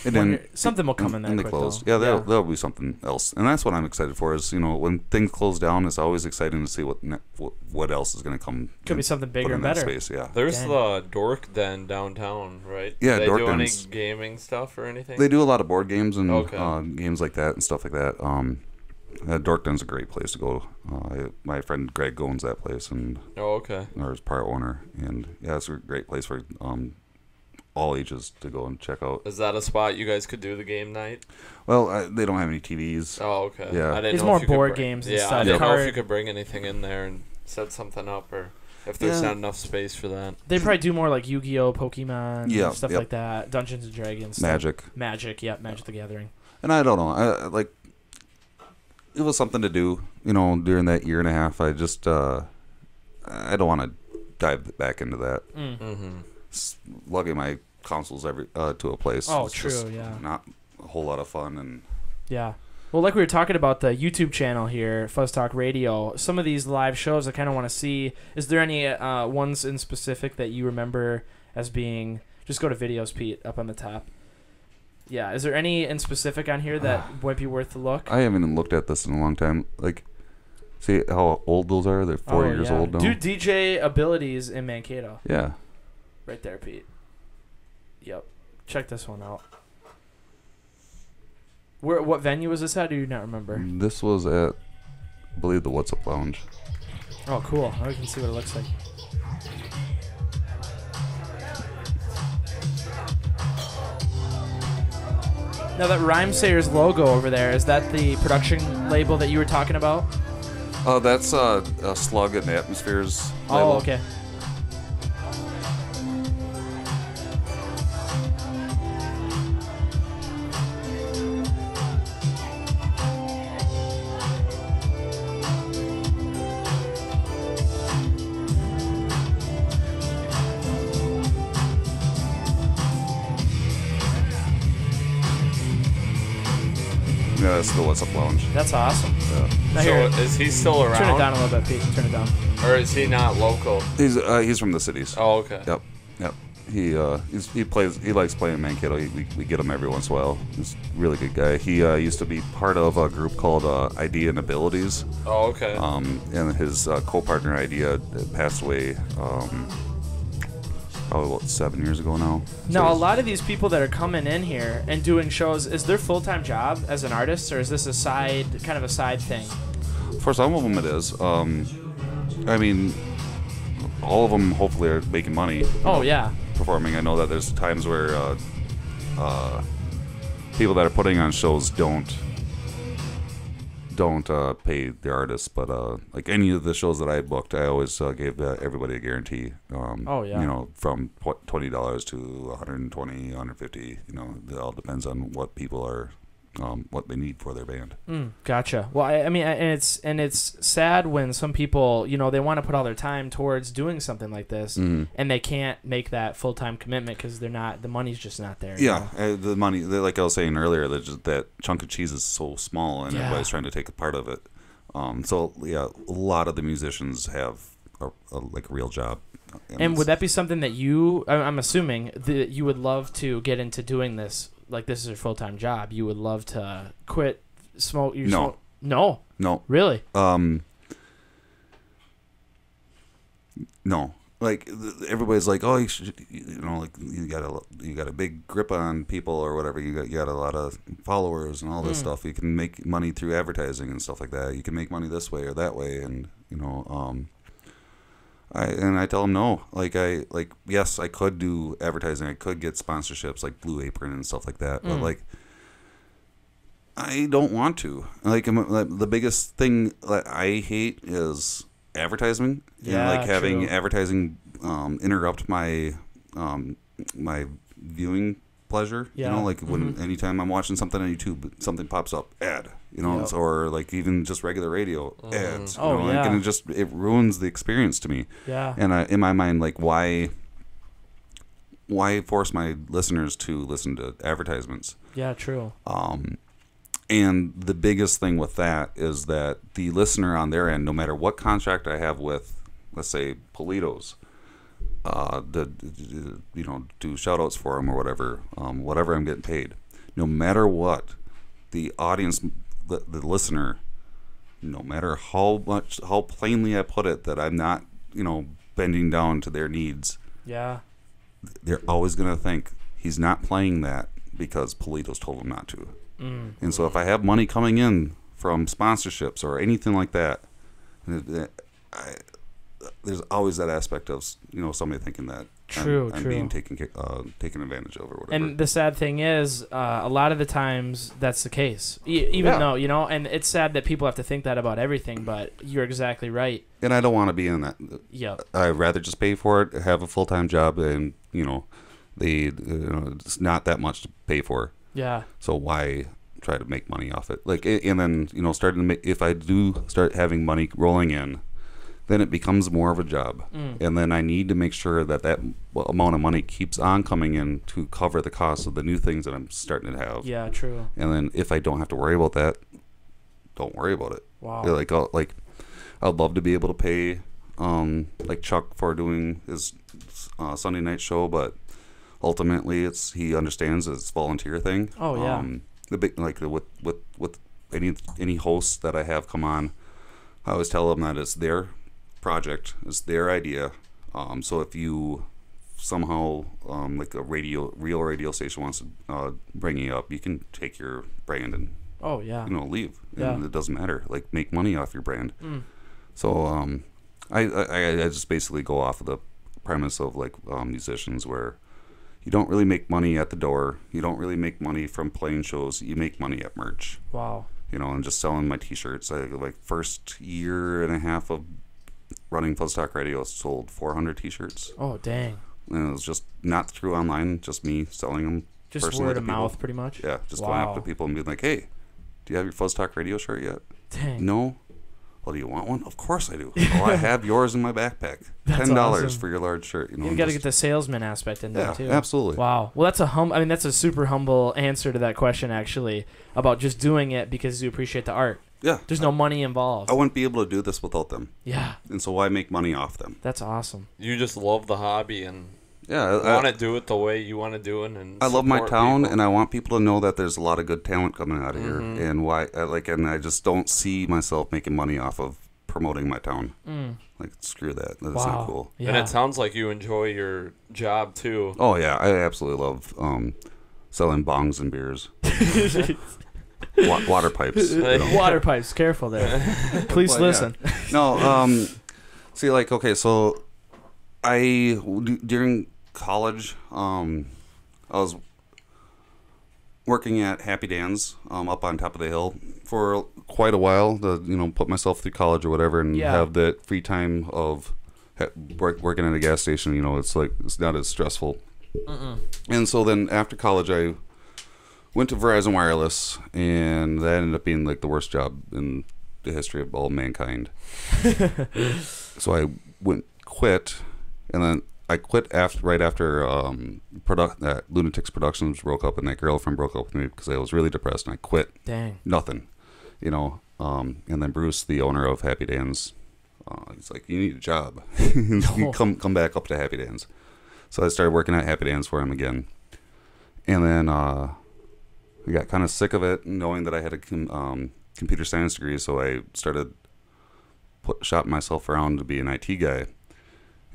it didn't. Something will come in there and they quick, closed. though. Yeah, there'll be something else, and that's what I'm excited for. Is when things close down, it's always exciting to see what else is going to come. Could be something bigger put and in that better. Space, yeah. There's Dang. the Dork Den downtown, right? Yeah, Do they Dork do any Den's- gaming stuff or anything? They do a lot of board games and Okay. games like that and stuff like that. Dorkton's a great place to go. My friend Greg owns that place and Oh, okay. or is part owner, and yeah, it's a great place for all ages to go and check out. Is that a spot you guys could do the game night? Well, they don't have any TVs. Oh, okay. Yeah. I didn't It's know more if you could board bring- games and Yeah, I stuff. didn't know Card- if you could bring anything in there and set something up, or if there's Yeah. not enough space for that. They probably do more like Yu-Gi-Oh, Pokemon, Yeah, stuff yep. like that. Dungeons and Dragons, stuff. Magic. Magic the Gathering. And I don't know. It was something to do, during that year and a half. I just, I don't want to dive back into that. Lugging my consoles to a place. Oh, is true, just yeah. Not a whole lot of fun, and Yeah. Well, like we were talking about the YouTube channel here, FuzzTalkRadio, some of these live shows I kind of want to see. Is there any ones in specific that you remember as being... Just go to videos, Pete, up on the top. Yeah, is there any in specific on here that might be worth a look? I haven't even looked at this in a long time. See how old those are? They're 4 years old now. Dude, DJ Abilities in Mankato. Yeah. Right there, Pete. Yep. Check this one out. What venue was this at? Do you not remember? This was at believe the What's Up Lounge. Oh, cool. Now we can see what it looks like. Now that Rhymesayer's logo over there, is that the production label that you were talking about? That's a Slug and Atmospheres label. Oh, okay. Yeah, that's the What's Up Lounge. That's awesome. Yeah. Now So here, is he still around? turn it down a little bit, Pete. Turn it down. Or is he not local? He's from the cities. Oh, okay. Yep. He likes playing Mankato. We get him every once in a while. He's a really good guy. He used to be part of a group called Idea and Abilities. Oh, okay. And his co-partner Idea passed away probably about 7 years ago now. Now, So a lot of these people that are coming in here and doing shows, is their full-time job as an artist, or is this a kind of a side thing? for some of them it is. I mean, all of them hopefully are making money. Oh, yeah. Performing. I know that there's times where people that are putting on shows don't pay the artists, but like any of the shows that I booked, I always gave everybody a guarantee. Oh, yeah. You know, from $20 to $120, $150. You know, it all depends on what people are, what they need for their band. Gotcha. Well, I mean, and it's sad when some people, you know, they want to put all their time towards doing something like this, and they can't make that full-time commitment because the money's just not there. Yeah, the money, like I was saying earlier, that chunk of cheese is so small, and everybody's trying to take a part of it. So yeah, a lot of the musicians have a real job. And would that be something that I'm assuming that you would love to get into doing this? Like, this is your full-time job. You would love to quit smoke. No. Really? No. Like, everybody's like, oh, like you got a big grip on people or whatever. You got a lot of followers and all this stuff. You can make money through advertising and stuff like that. You can make money this way or that way, and I tell them no. Yes, I could do advertising. I could get sponsorships like Blue Apron and stuff like that. But like, I don't want to. Like, the biggest thing that I hate is advertising. Yeah, and having true. advertising interrupt my my viewing pleasure. Yeah. You know, like anytime I'm watching something on YouTube, something pops up, ad. You know, or like even just regular radio ads. You know, like, and it ruins the experience to me. Yeah. And in my mind, like, why force my listeners to listen to advertisements? Yeah, true. And the biggest thing with that is that the listener on their end, no matter what contract I have with, let's say, Politos, do shout outs for them or whatever, whatever I'm getting paid, no matter what, the audience, the listener, no matter how plainly I put it that I'm not, bending down to their needs, they're always going to think he's not playing that because Politos told him not to. And so if I have money coming in from sponsorships or anything like that, there's always that aspect of somebody thinking that I'm being taken advantage of or whatever. And the sad thing is, a lot of the times that's the case. Even though and it's sad that people have to think that about everything, but you're exactly right. And I don't want to be in that. Yeah. I'd rather just pay for it, have a full-time job, and it's not that much to pay for. Yeah. So why try to make money off it? Like, and then starting to make, if I do start having money rolling in, then it becomes more of a job, and then I need to make sure that amount of money keeps on coming in to cover the cost of the new things that I'm starting to have. Yeah, true. And then if I don't have to worry about that, don't worry about it. Wow. I'd love to be able to pay like Chuck for doing his Sunday night show, but ultimately he understands it's a volunteer thing. Oh yeah. The big with any hosts that I have come on, I always tell them that it's their project, it's their idea. So if you somehow like real radio station wants to bring you up, you can take your brand and Oh yeah. leave. Yeah. And it doesn't matter. Like, make money off your brand. Mm. So I just basically go off of the premise of like musicians where you don't really make money at the door. You don't really make money from playing shows. You make money at merch. Wow. And just selling my T-shirts. Like first year and a half of running FuzzTalkRadio, sold 400 T-shirts. Oh dang. And it was just not through online, just me selling them. Just personally word to of people. mouth, pretty much. Yeah, just going up to people and being like, "Hey, do you have your FuzzTalkRadio shirt yet?" Dang. No. Well, do you want one? Of course I do. Oh, I have yours in my backpack. That's $10 awesome. for your large shirt. You got to get the salesman aspect in there too. Yeah, absolutely. Wow. Well, that's a super humble answer to that question, actually, about just doing it because you appreciate the art. Yeah. There's no money involved. I wouldn't be able to do this without them. Yeah. And so why make money off them? That's awesome. You just love the hobby and Yeah, want to do it the way you want to do it. And I love my town, people. and I want people to know that there's a lot of good talent coming out of here, Mm-hmm. and and I just don't see myself making money off of promoting my town. Mm. Like, screw that. That's Wow. not cool. Yeah. And it sounds like you enjoy your job too. Oh yeah, I absolutely love selling bongs and beers, water pipes. Water pipes. Careful there. Please Well, listen. yeah. No, see, like, okay, so during college, I was working at Happy Dan's up on top of the hill for quite a while to put myself through college or whatever, and Yeah. have that free time of working at a gas station. It's like, it's not as stressful. And so then after college, I went to Verizon Wireless, and that ended up being like the worst job in the history of all mankind. So I quit, and then I quit right after that Lunatics Productions broke up, and that girlfriend broke up with me because I was really depressed, and I quit. Dang. Nothing, and then Bruce, the owner of Happy Dan's, he's like, "You need a job. You come back up to Happy Dan's." So I started working at Happy Dan's for him again, and then I got kind of sick of it, knowing that I had a computer science degree. So I started shopping myself around to be an IT guy.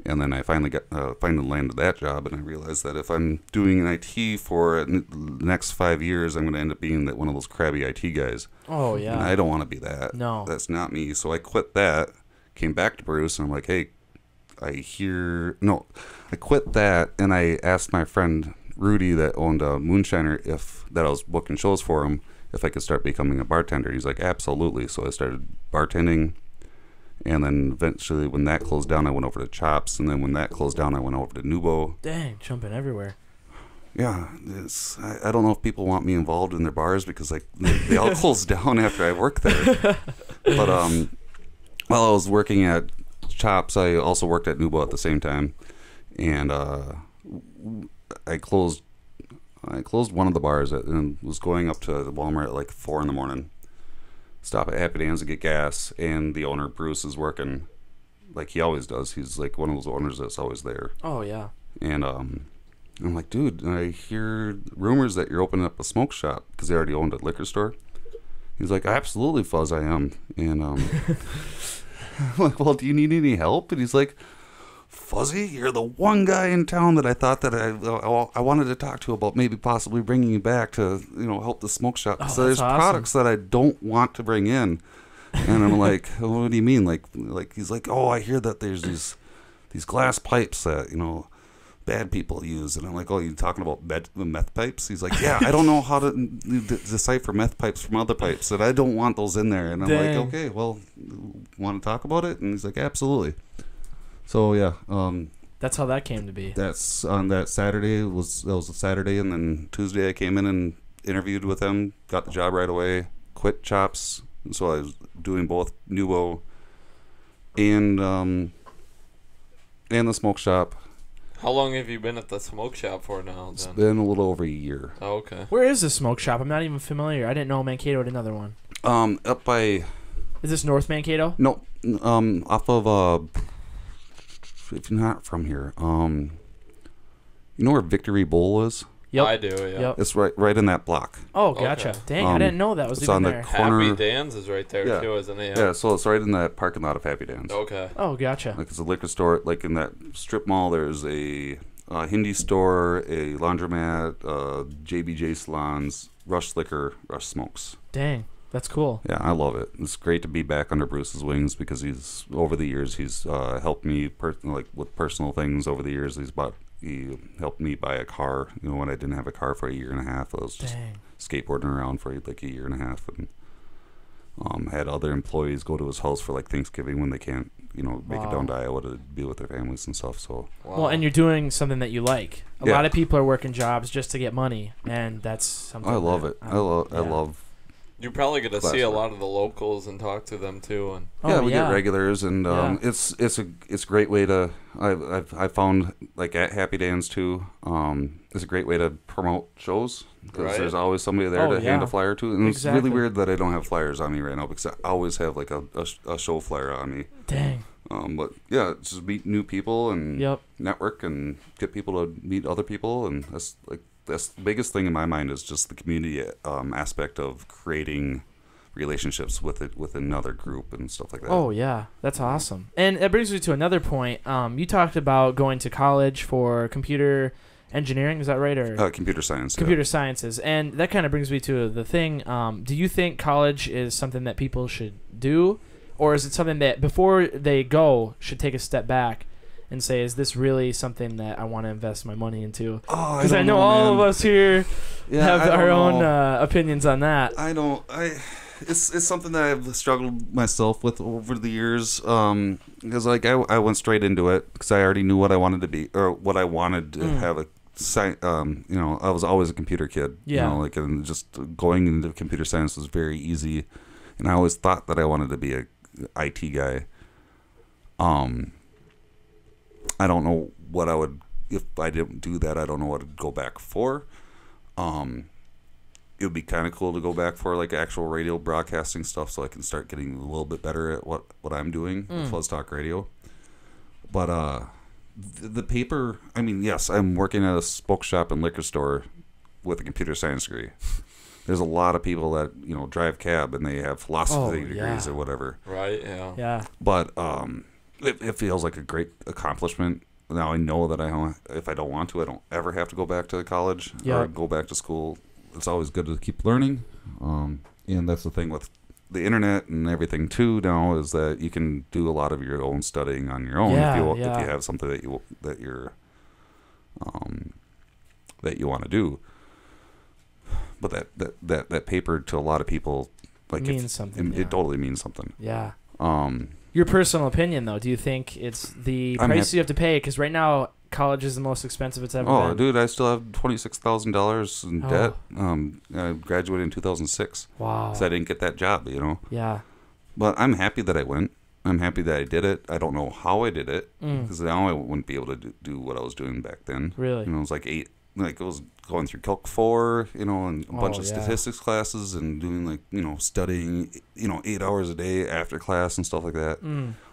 And then I finally landed that job, and I realized that if I'm doing an IT for the next 5 years, I'm going to end up being one of those crabby IT guys. Oh yeah. And I don't want to be that. No. That's not me. So I quit that, came back to Bruce, and I'm like, "Hey, I quit that, and I asked my friend Rudy that owned a Moonshiner that I was booking shows for him, if I could start becoming a bartender." He's like, "Absolutely." So I started bartending. And then eventually, when that closed down, I went over to Chops. And then when that closed down, I went over to Nubo. Dang, jumping everywhere. Yeah, I don't know if people want me involved in their bars because they all closed down after I worked there. But while I was working at Chops, I also worked at Nubo at the same time. And I closed one of the bars and was going up to the Walmart at like 4 in the morning. Stop at Happy Dan's to get gas, and the owner, Bruce, is working like he always does. He's like one of those owners that's always there. Oh yeah. And I'm like, "Dude, I hear rumors that you're opening up a smoke shop," because they already owned a liquor store. He's like, "Absolutely, Fuzz, I am." And I'm like, "Well, do you need any help?" And he's like, "Fuzzy, you're the one guy in town that I thought that I wanted to talk to about maybe possibly bringing you back to help the smoke shop. Oh, So there's that's awesome. products that I don't want to bring in." And I'm like, "What do you mean?" Like he's like, "Oh, I hear that there's these glass pipes that bad people use." And I'm like, "Oh, you talking about meth pipes?" He's like, "Yeah, I don't know how to decipher meth pipes from other pipes, and I don't want those in there." And I'm Dang. like, "Okay, well, want to talk about it?" And he's like, "Absolutely." So yeah, That's how that came to be. that's on that Saturday. That was a Saturday, and then Tuesday I came in and interviewed with him, got the job right away, quit Chops. So I was doing both Nubo and the smoke shop. How long have you been at the smoke shop for now? It's Then? been a little over a year. Oh, okay. Where is the smoke shop? I'm not even familiar. I didn't know Mankato had another one. Up by Is this North Mankato? no, off of if you're not from here, you know where Victory Bowl is? Yep. I do. Yeah. Yep. It's right in that block. Oh, gotcha. Okay. Dang, I didn't know that was it's even on the there. corner. Happy Dan's is right there Yeah. too, isn't it? Yeah, so it's right in that parking lot of Happy Dan's. Okay. Oh, gotcha. Like, it's a liquor store. Like in that strip mall, there's a Hindi store, a laundromat, JBJ salons, Rush Liquor, Rush Smokes. Dang, that's cool. Yeah, I love it. It's great to be back under Bruce's wings because he's over the years he's helped me with personal things over the years. He helped me buy a car. You know, when I didn't have a car for a year and a half, I was just skateboarding around for like a year and a half, and had other employees go to his house for like Thanksgiving when they can't, make it down to Iowa to be with their families and stuff. So well, and you're doing something that you like. A lot of people are working jobs just to get money, and that's something I love it. I love. You're probably gonna see a lot of the locals and talk to them too, and we get regulars, and it's a great way to. I found like at Happy Dan's too. It's a great way to promote shows because there's always somebody there to hand a flyer to, and it's really weird that I don't have flyers on me right now because I always have like a show flyer on me. Dang. But yeah, just meet new people and network and get people to meet other people, and that's the biggest thing in my mind is just the community aspect of creating relationships with another group and stuff like that. Oh yeah, that's awesome. And it brings me to another point. You talked about going to college for computer engineering, is that right? Or computer science. Computer sciences. And that kind of brings me to the thing. Do you think college is something that people should do, or is it something that before they go should take a step back and say, is this really something that I want to invest my money into? Because I know all of us here have our own opinions on that. It's something that I've struggled myself with over the years. Because like I went straight into it because I already knew what I wanted to be or what I wanted to have a. I was always a computer kid. And just going into computer science was very easy, and I always thought that I wanted to be a IT guy. I don't know what I would, if I didn't do that, I don't know what I'd go back for. It would be kind of cool to go back for like actual radio broadcasting stuff so I can start getting a little bit better at what I'm doing with FuzzTalkRadio. But the paper, I mean, yes, I'm working at a spoke shop and liquor store with a computer science degree. There's a lot of people that, drive cab and they have philosophy degrees or whatever. Right, yeah. Yeah. But it feels like a great accomplishment. Now I know that if I don't want to, I don't ever have to go back to college or go back to school. It's always good to keep learning. And that's the thing with the internet and everything too now is that you can do a lot of your own studying on your own if you have something that you want to do. But that paper to a lot of people means something. It totally means something. Yeah. Your personal opinion, though, do you think it's the price you have to pay? Because right now, college is the most expensive it's ever been. Oh, dude, I still have $26,000 in debt. I graduated in 2006. Wow. So I didn't get that job, Yeah. But I'm happy that I went. I'm happy that I did it. I don't know how I did it because now I wouldn't be able to do what I was doing back then. Really? It was like it was going through Calc 4, and a bunch of statistics classes and doing studying, 8 hours a day after class and stuff like that.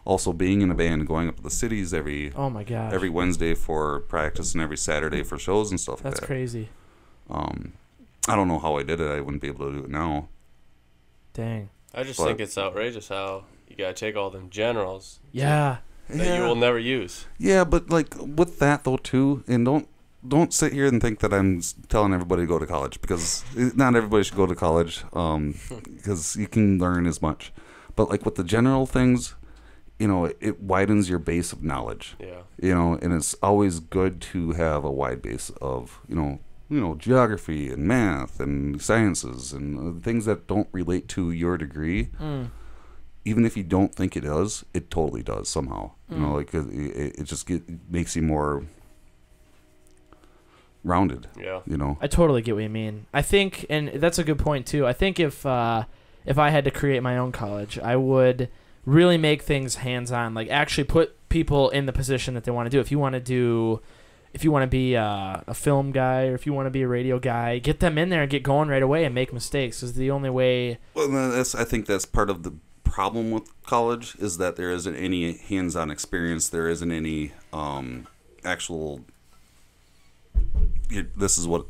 Also being in a band and going up to the cities every Wednesday for practice and every Saturday for shows and stuff like that. That's crazy. I don't know how I did it. I wouldn't be able to do it now. Dang. I just think it's outrageous how you gotta take all them generals. Yeah. That you will never use. Yeah, but like with that though too, and don't sit here and think that I'm telling everybody to go to college because not everybody should go to college because you can learn as much. But like with the general things, it widens your base of knowledge. Yeah. And it's always good to have a wide base of, geography and math and sciences and things that don't relate to your degree. Even if you don't think it does, it totally does somehow. It just makes you more rounded. Yeah. I totally get what you mean. I think, and that's a good point too. I think if I had to create my own college, I would really make things hands-on, like actually put people in the position that they want to do. If you want to be a film guy or if you want to be a radio guy, get them in there and get going right away and make mistakes is the only way. Well, I think that's part of the problem with college is that there isn't any hands-on experience. There isn't any actual this is what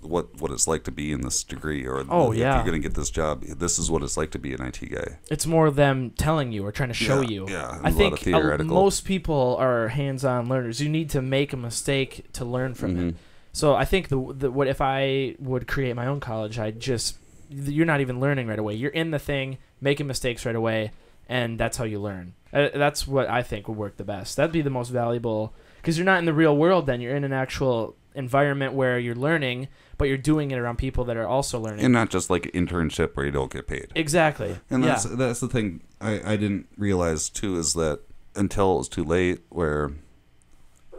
it's like to be in this degree, or if you're going to get this job, this is what it's like to be an IT guy. It's more them telling you or trying to show you. Yeah, I think most people are hands-on learners. You need to make a mistake to learn from it. So I think what if I would create my own college, I'd just you're not even learning right away. You're in the thing, making mistakes right away, and that's how you learn. That's what I think would work the best. That'd be the most valuable, because you're not in the real world then. You're in an actual environment where you're learning, but you're doing it around people that are also learning. And not just like an internship where you don't get paid. Exactly. And that's the thing I didn't realize, too, is that until it was too late, where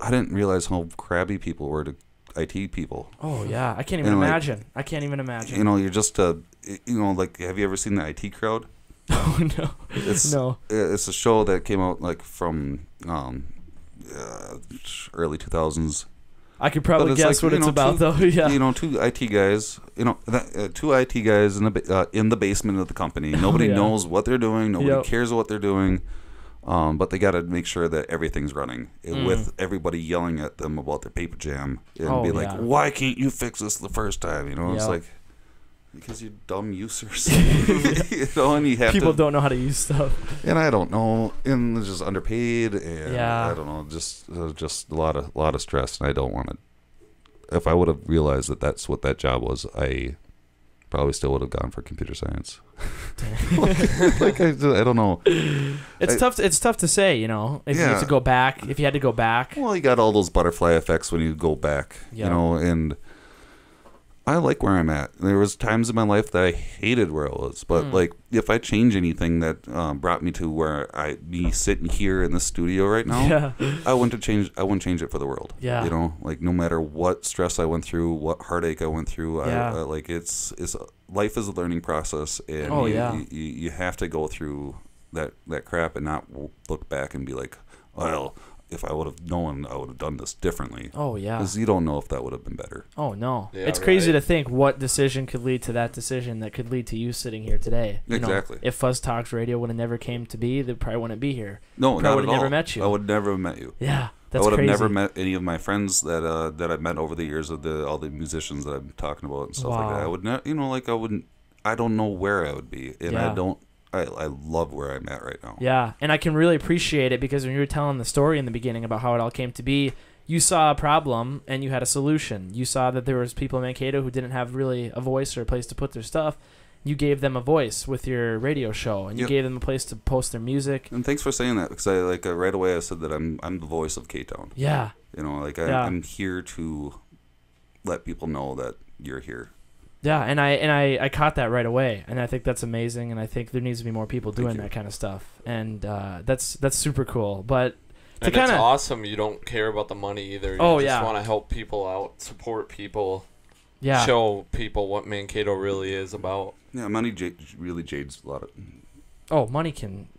I didn't realize how crabby people were to IT people. Oh, yeah. I can't even imagine. I can't even imagine. You know, you're just like, have you ever seen the IT Crowd? Oh, no. No. It's a show that came out, like, from early 2000s. I could probably guess what it's about, though. Yeah. You know, two IT guys. You know, two IT guys in the basement of the company. Nobody knows what they're doing. Nobody cares what they're doing. But they got to make sure that everything's running with everybody yelling at them about their paper jam and be like, "Why can't you fix this the first time?" You know, it's like, because you're dumb users. You know, and you have people don't know how to use stuff. And I don't know, and they're just underpaid, and Yeah. I don't know, just a lot of stress, and I don't want to. If I would have realized that that's what that job was, I probably still would have gone for computer science. I don't know. It's tough. It's tough to say, you know, if you have to go back. If you had to go back. Well, you got all those butterfly effects when you go back, you know, and I like where I'm at. There was times in my life that I hated where I was, but like if I change anything that brought me to where me sitting here in the studio right now, I wouldn't change it for the world. Yeah, you know, like no matter what stress I went through, what heartache I went through, like it's life is a learning process, and you have to go through that crap and not look back and be like, well, if I would have known, I would have done this differently. Oh, yeah. Because you don't know if that would have been better. Oh, no. Yeah, it's crazy to think what decision could lead to that decision that could lead to you sitting here today. Exactly. You know, if FuzzTalkRadio would have never came to be, they probably wouldn't be here. No, not at all. I would have never met you. I would never have met you. Yeah, that's I would crazy. have never met any of my friends that I've met over the years of all the musicians that I'm talking about and stuff like that. I would not, you know, like I don't know where I would be, and I love where I'm at right now. Yeah, and I can really appreciate it because when you were telling the story in the beginning about how it all came to be, you saw a problem and you had a solution. You saw that there was people in Mankato who didn't have really a voice or a place to put their stuff. You gave them a voice with your radio show, and you gave them a place to post their music. And thanks for saying that, because right away I said that I'm the voice of Kato. Yeah. You know, like I'm here to let people know that you're here. Yeah, and I caught that right away, and I think that's amazing, and I think there needs to be more people doing that kind of stuff, and that's super cool. But it's awesome you don't care about the money either. You just want to help people out, support people, show people what Mankato really is about. Yeah, money really jades a lot of. Oh, money can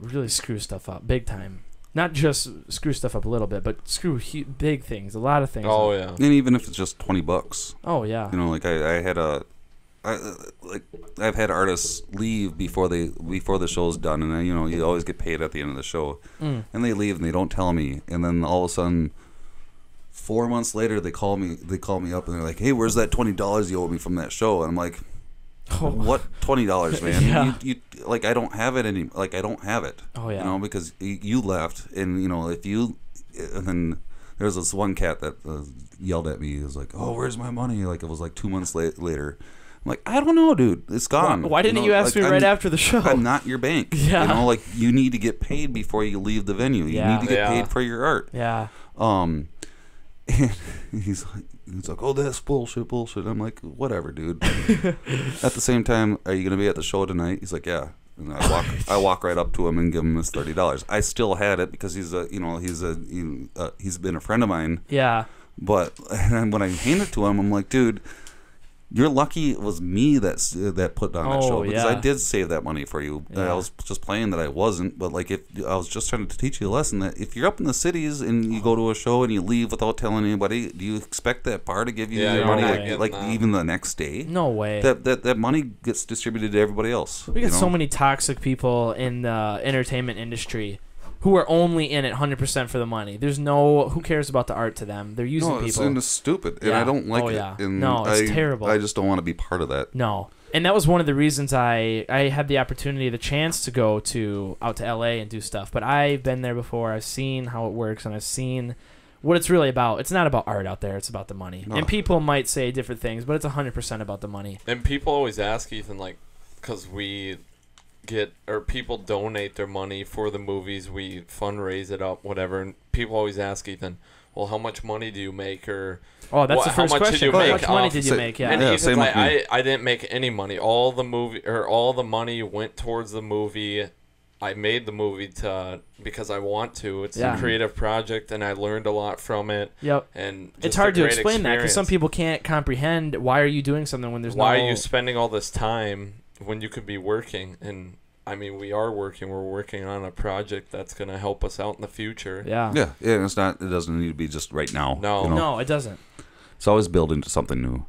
really screw stuff up big time. Not just screw stuff up a little bit, but screw big things, a lot of things. Oh yeah, and even if it's just $20. Oh yeah. You know, like I've had artists leave before the show's done, and you always get paid at the end of the show, and they leave and they don't tell me, and then all of a sudden, 4 months later they call me up and they're like, "Hey, where's that $20 you owe me from that show?" And I'm like, what $20, man? Yeah. You like I don't have it I don't have it. Oh yeah. You know, because you left, and and then there was this one cat that yelled at me. He was like, "Oh, where's my money?" Like it was like 2 months later. I'm like, I don't know, dude. It's gone. Why didn't you ask me right after the show? I'm not your bank. Yeah. You know, like you need to get paid before you leave the venue. You need to get paid for your art. Yeah. And he's like, "Oh, that's bullshit." I'm like, "Whatever, dude." At the same time, are you gonna be at the show tonight? He's like, "Yeah." And I walk right up to him and give him his $30. I still had it because he's been a friend of mine. Yeah. But when I hand it to him, I'm like, "Dude, you're lucky it was me that put on that show, because I did save that money for you. I was just playing that I wasn't, but like if I was just trying to teach you a lesson that if you're up in the cities and you go to a show and you leave without telling anybody, do you expect that bar to give you your money like even the next day? No way. That money gets distributed to everybody else. We get so many toxic people in the entertainment industry who are only in it 100% for the money. There's who cares about the art to them? They're using people. It's stupid, and I don't like it. And it's terrible. I just don't want to be part of that. No, and that was one of the reasons I had the opportunity, the chance to go out to LA and do stuff. But I've been there before. I've seen how it works, and I've seen what it's really about. It's not about art out there. It's about the money. And people might say different things, but it's 100% about the money. And people always ask Ethan, like, because people donate their money for the movies, we fundraise it up, whatever, and people always ask Ethan, well, how much money do you make? Or that's the first question. How much money did you make? Yeah. And Ethan's like, I didn't make any money. All the money went towards the movie. I made the movie because I want to. It's a creative project, and I learned a lot from it. Yep. And it's hard to explain that because some people can't comprehend why are you doing something when there's why are you spending all this time when you could be working. And I mean, we are working. We're working on a project that's going to help us out in the future. Yeah. Yeah. Yeah. It's not. It doesn't need to be just right now. No. No, it doesn't. It's always building to something new.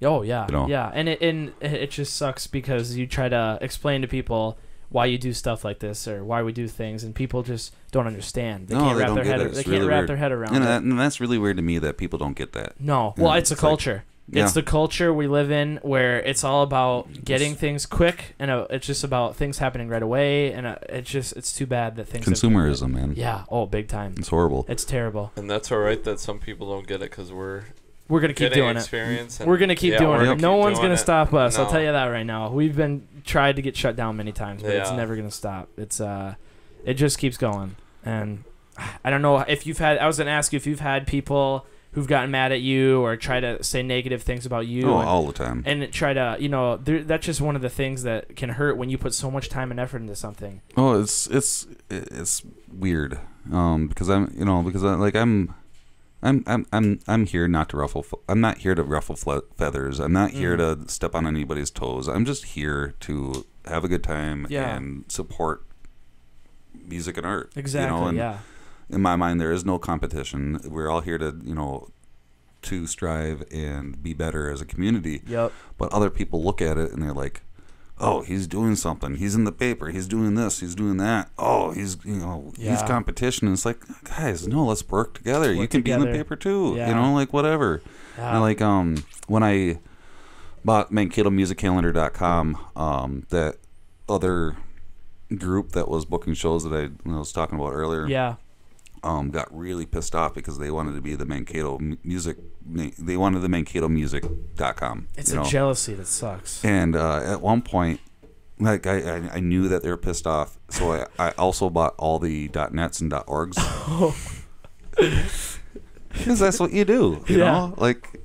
Oh yeah. Yeah. And it just sucks because you try to explain to people why you do stuff like this or why we do things, and people just don't understand. They can't wrap their head around it. And that's really weird to me that people don't get that. No. Well, it's a culture. It's the culture we live in where it's all about getting things quick, and it's just about things happening right away, and it's too bad that things consumerism, man. Yeah, big time. It's horrible. It's terrible. And that's all right that some people don't get it because we're gonna keep doing it. We're gonna keep doing it. No one's gonna stop us. No. I'll tell you that right now. We've been tried to get shut down many times, but it's never gonna stop. It's it just keeps going, and I don't know if you've had. I was gonna ask you if you've had people who've gotten mad at you or try to say negative things about you. All the time. And try to, that's just one of the things that can hurt when you put so much time and effort into something. Oh, it's weird. Because I'm here not to ruffle. I'm not here to ruffle feathers. I'm not here to step on anybody's toes. I'm just here to have a good time and support music and art. Exactly. In my mind, there is no competition. We're all here to, to strive and be better as a community. Yep. But other people look at it and they're like, "Oh, he's doing something. He's in the paper. He's doing this. He's doing that. Oh, he's competition." And it's like, guys, no, let's work together. You can be in the paper too. Yeah. Whatever. Yeah. And when I bought MankatoMusicCalendar.com, that other group that was booking shows that I was talking about earlier. Yeah. Got really pissed off because they wanted to be the Mankato music. They wanted the MankatoMusic.com. It's a jealousy that sucks. And at one point, like I knew that they were pissed off, so I also bought all the .nets and .orgs. Because that's what you do, you know. Like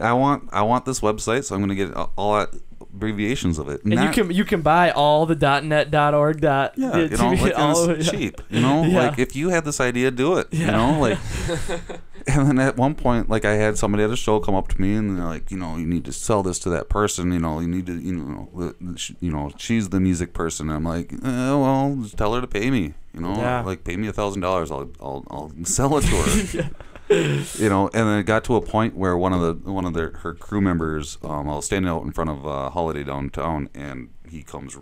I want this website, so I'm gonna get all that abbreviations of it. And you can buy all the .net, .org, it's cheap. Like if you had this idea, do it. And then at one point, like I had somebody at a show come up to me and they're like, you need to sell this to that person. You need to, she's the music person. And I'm like, well, just tell her to pay me. Like pay me $1,000. I'll sell it to her. And then it got to a point where one of her crew members, I was standing out in front of Holiday downtown, and he comes.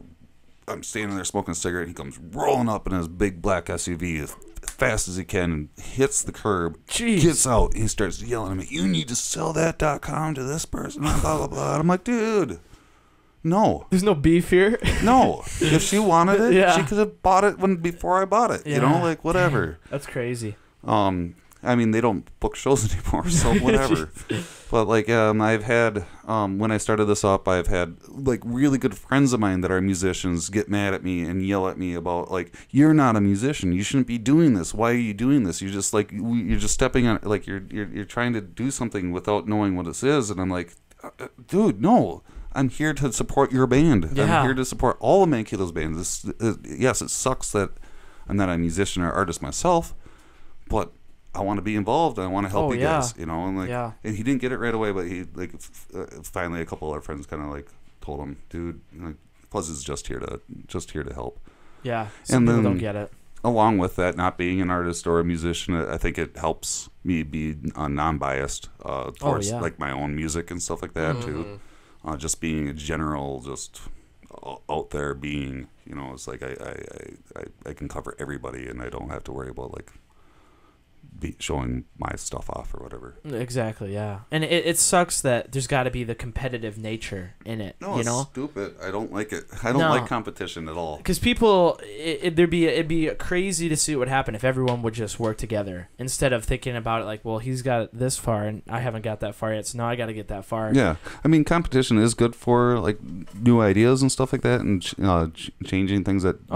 I'm standing there smoking a cigarette. He comes rolling up in his big black SUV as fast as he can and hits the curb. Jeez. Gets out. And he starts yelling at me. You need to sell that .com to this person. Blah blah blah. And I'm like, dude. No. There's no beef here. No. If she wanted it, she could have bought it before I bought it. Whatever. Damn. That's crazy. I mean, they don't book shows anymore, so whatever. But I've had when I started this up, I've had really good friends of mine that are musicians get mad at me and yell at me about you're not a musician, you shouldn't be doing this. Why are you doing this? You're just you're just stepping on you're trying to do something without knowing what this is. And I'm like, dude, no. I'm here to support your band. Yeah. I'm here to support all of Mankato's bands. Yes, it sucks that I'm not a musician or artist myself, but I want to be involved. I want to help you guys, and and he didn't get it right away, but he finally a couple of our friends kind of told him, dude, Fuzz is just here to help. Yeah, some people don't get it. Along with that, not being an artist or a musician, I think it helps me be non-biased towards my own music and stuff like that too. Just being a general, just out there being, it's I can cover everybody and I don't have to worry about be showing my stuff off or whatever. Exactly, yeah. And it sucks that there's got to be the competitive nature in it. No, you it's know? stupid. I don't like it. I don't like competition at all. Because people, it'd be crazy to see what would happen if everyone would just work together instead of thinking about it like, well, he's got this far and I haven't got that far yet, so now I got to get that far. Yeah, I mean, competition is good for like new ideas and stuff like that, and changing things that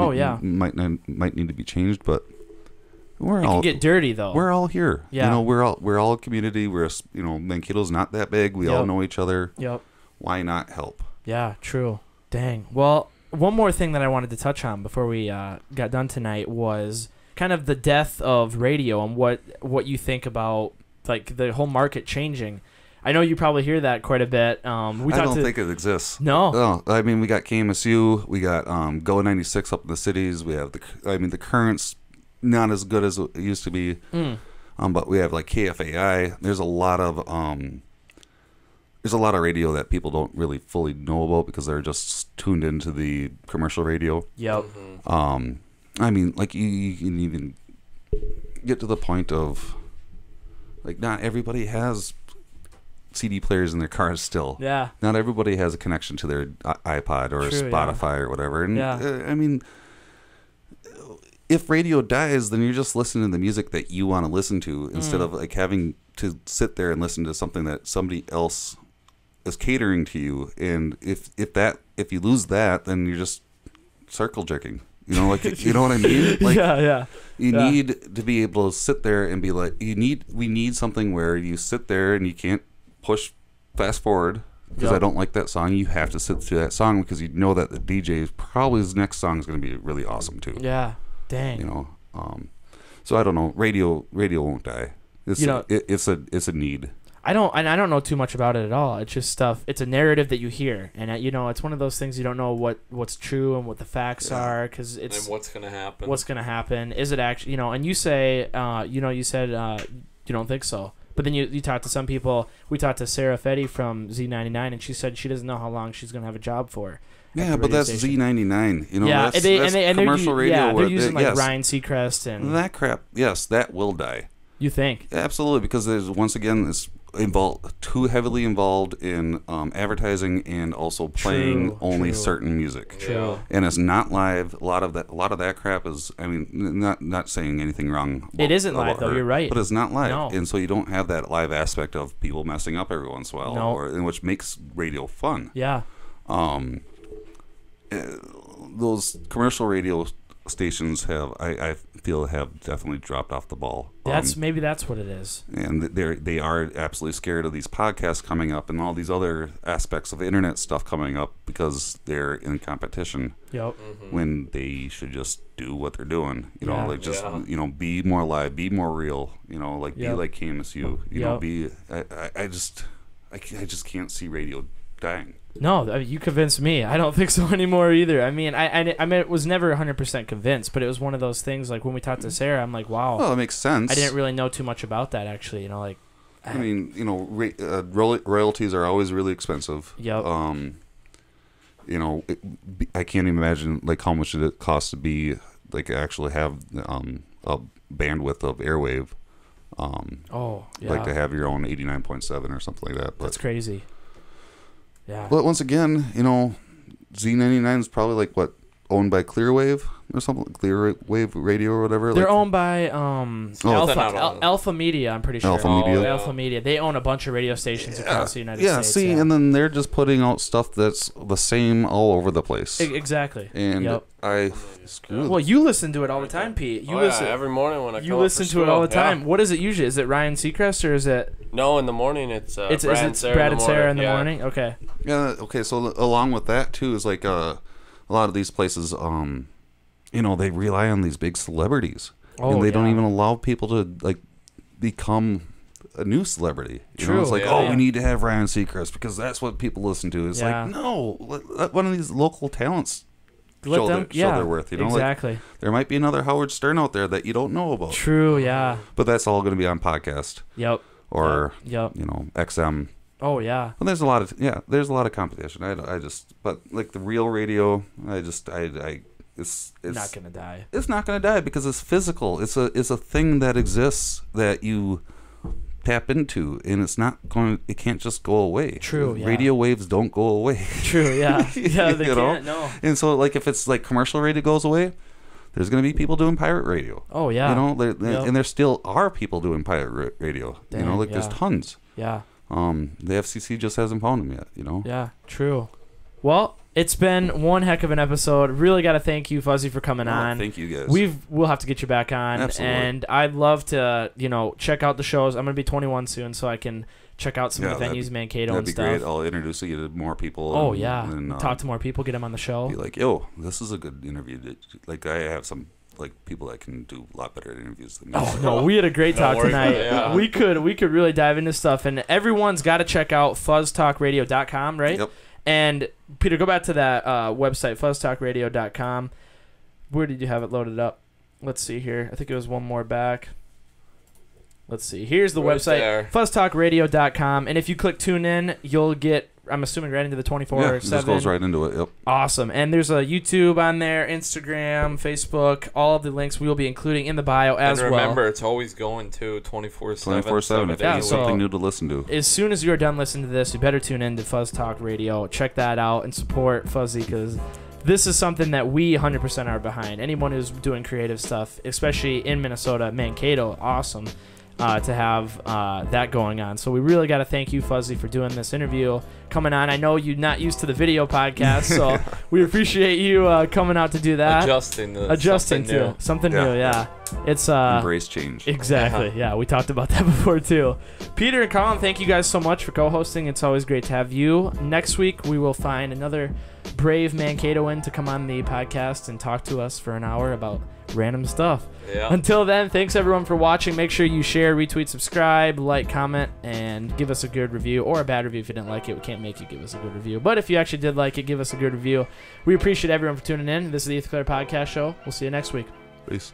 might need to be changed, but. It can get dirty though. We're all here. Yeah. You know, we're all a community. Mankato's not that big. We all know each other. Yep. Why not help? Yeah, true. Dang. Well, one more thing that I wanted to touch on before we got done tonight was kind of the death of radio and what you think about like the whole market changing. I know you probably hear that quite a bit. I don't think it exists. No. I mean, we got KMSU. We got Go 96 up in the cities. We have the Current's not as good as it used to be, but we have like KFAI. There's a lot of radio that people don't really fully know about because they're just tuned into the commercial radio. Yep. I mean, like you can even get to the point of like not everybody has CD players in their cars still. Yeah. Not everybody has a connection to their iPod or Spotify or whatever. And I mean. If radio dies, then you're just listening to the music that you want to listen to instead of like having to sit there and listen to something that somebody else is catering to you. And if you lose that, then you're just circle jerking. You know, like you know what I mean? Like, You need to be able to sit there and be like, we need something where you sit there and you can't push fast forward because I don't like that song. You have to sit through that song because you know that the DJ probably his next song is going to be really awesome too. Yeah. Dang. You know, so I don't know. Radio won't die. It's a need. I don't know too much about it at all. It's just stuff. It's a narrative that you hear, and it's one of those things you don't know what's true and what the facts are because it's and what's gonna happen. What's gonna happen? Is it actually And you say you said you don't think so, but then you talked to some people. We talked to Sarah Fetty from Z99, and she said she doesn't know how long she's gonna have a job for. Yeah, but that's station. Z99. You know, that's commercial radio. Yeah, they're using Ryan Seacrest and that crap. Yes, that will die. You think? Absolutely, because there's once again it's too heavily involved in advertising and also playing only certain music. True. And it's not live. A lot of that crap is. I mean, not saying anything wrong. It isn't live though. You're right. But it's not live, no. And so you don't have that live aspect of people messing up every once in a while, which makes radio fun. Yeah. Those commercial radio stations I feel have definitely dropped off the ball. Maybe that's what it is. And they are absolutely scared of these podcasts coming up and all these other aspects of internet stuff coming up because they're in competition. Yep. When they should just do what they're doing. You know, like just be more live, be more real. You know, like be like KMSU. You know, be. I just can't see radio dying. No, you convinced me. I don't think so anymore either. I mean, I was never 100% convinced, but it was one of those things. Like when we talked to Sarah, I'm like, wow. Well, it makes sense. I didn't really know too much about that actually. You know, like. I mean, royalties are always really expensive. Yep. You know, I can't even imagine like how much it costs to be like actually have a bandwidth of airwave. Like to have your own 89.7 or something like that. But that's crazy. Yeah. But once again, you know, Z99 is probably like what, owned by Clearwave or something, Clearwave Radio or whatever. They're owned by Alpha Media. I'm pretty sure. Alpha Media. They own a bunch of radio stations across the United States. And then they're just putting out stuff that's the same all over the place. Exactly. And well, you listen to it all the time, Pete. You listen every morning when I come You listen to it all the time. Yeah. What is it usually? Is it Ryan Seacrest or is it? No, in the morning it's Brad and Sarah in the morning. Okay. Yeah. Okay. So along with that too is like a lot of these places, you know, they rely on these big celebrities, and they don't even allow people to like become a new celebrity. You know, it's like, we need to have Ryan Seacrest because that's what people listen to. It's like, no, let one of these local talents show their worth. You know, exactly. Like, there might be another Howard Stern out there that you don't know about. True. Yeah. But that's all going to be on podcast. Yep. Or you know, XM. Oh yeah. Well, there's a lot of competition. I just, but like the real radio, I it's not gonna die. It's not gonna die because it's physical. It's a thing that exists that you tap into, and it's not going. It can't just go away. True. Yeah. Radio waves don't go away. True. Yeah. Yeah. They can't. No. And so, like, if it's like commercial radio goes away, there's going to be people doing pirate radio. Oh yeah. And there still are people doing pirate radio. Dang, there's tons. Yeah. The FCC just hasn't found them yet. Yeah. True. Well, it's been one heck of an episode. Really got to thank you, Fuzzy, for coming on. Thank you, guys. We'll have to get you back on. Absolutely. And I'd love to, check out the shows. I'm gonna be 21 soon, so I can check out some of the venues, Mankato and stuff. That'd be great. I'll introduce you to more people. Oh, and talk to more people, get them on the show. Be like, yo, this is a good interview. Like, I have some people that can do a lot better interviews than me. Oh, no, we had a great talk tonight. Yeah. We could really dive into stuff. And everyone's got to check out FuzzTalkRadio.com, right? Yep. And, Peter, go back to that website, FuzzTalkRadio.com. Where did you have it loaded up? Let's see here. I think it was one more back. Let's see. Here's the website, there. FuzzTalkRadio.com. And if you click tune in, you'll get, I'm assuming, right into the 24/7. Yeah, it just goes right into it. Yep. Awesome. And there's a YouTube on there, Instagram, Facebook. All of the links we will be including in the bio as well. And remember, it's always going to 24/7. 24/7. If there's something new to listen to. As soon as you're done listening to this, you better tune in to Fuzz Talk Radio. Check that out and support Fuzzy, because this is something that we 100% are behind. Anyone who's doing creative stuff, especially in Minnesota, Mankato, awesome. To have that going on. So we really got to thank you, Fuzzy, for doing this interview, coming on. I know you're not used to the video podcast, so we appreciate you coming out to do that. Adjusting to something new. Yeah. It's embrace change. Exactly. Yeah, we talked about that before too. Peter and Colin, thank you guys so much for co-hosting. It's always great to have you. Next week we will find another brave Mankatoan to come on the podcast and talk to us for an hour about random stuff. Yeah. Until then, thanks everyone for watching. Make sure you share, retweet, subscribe, like, comment, and give us a good review, or a bad review if you didn't like it. We can't make you give us a good review, but if you actually did like it, give us a good review. We appreciate everyone for tuning in. This is the Clerc podcast show. We'll see you next week. Peace.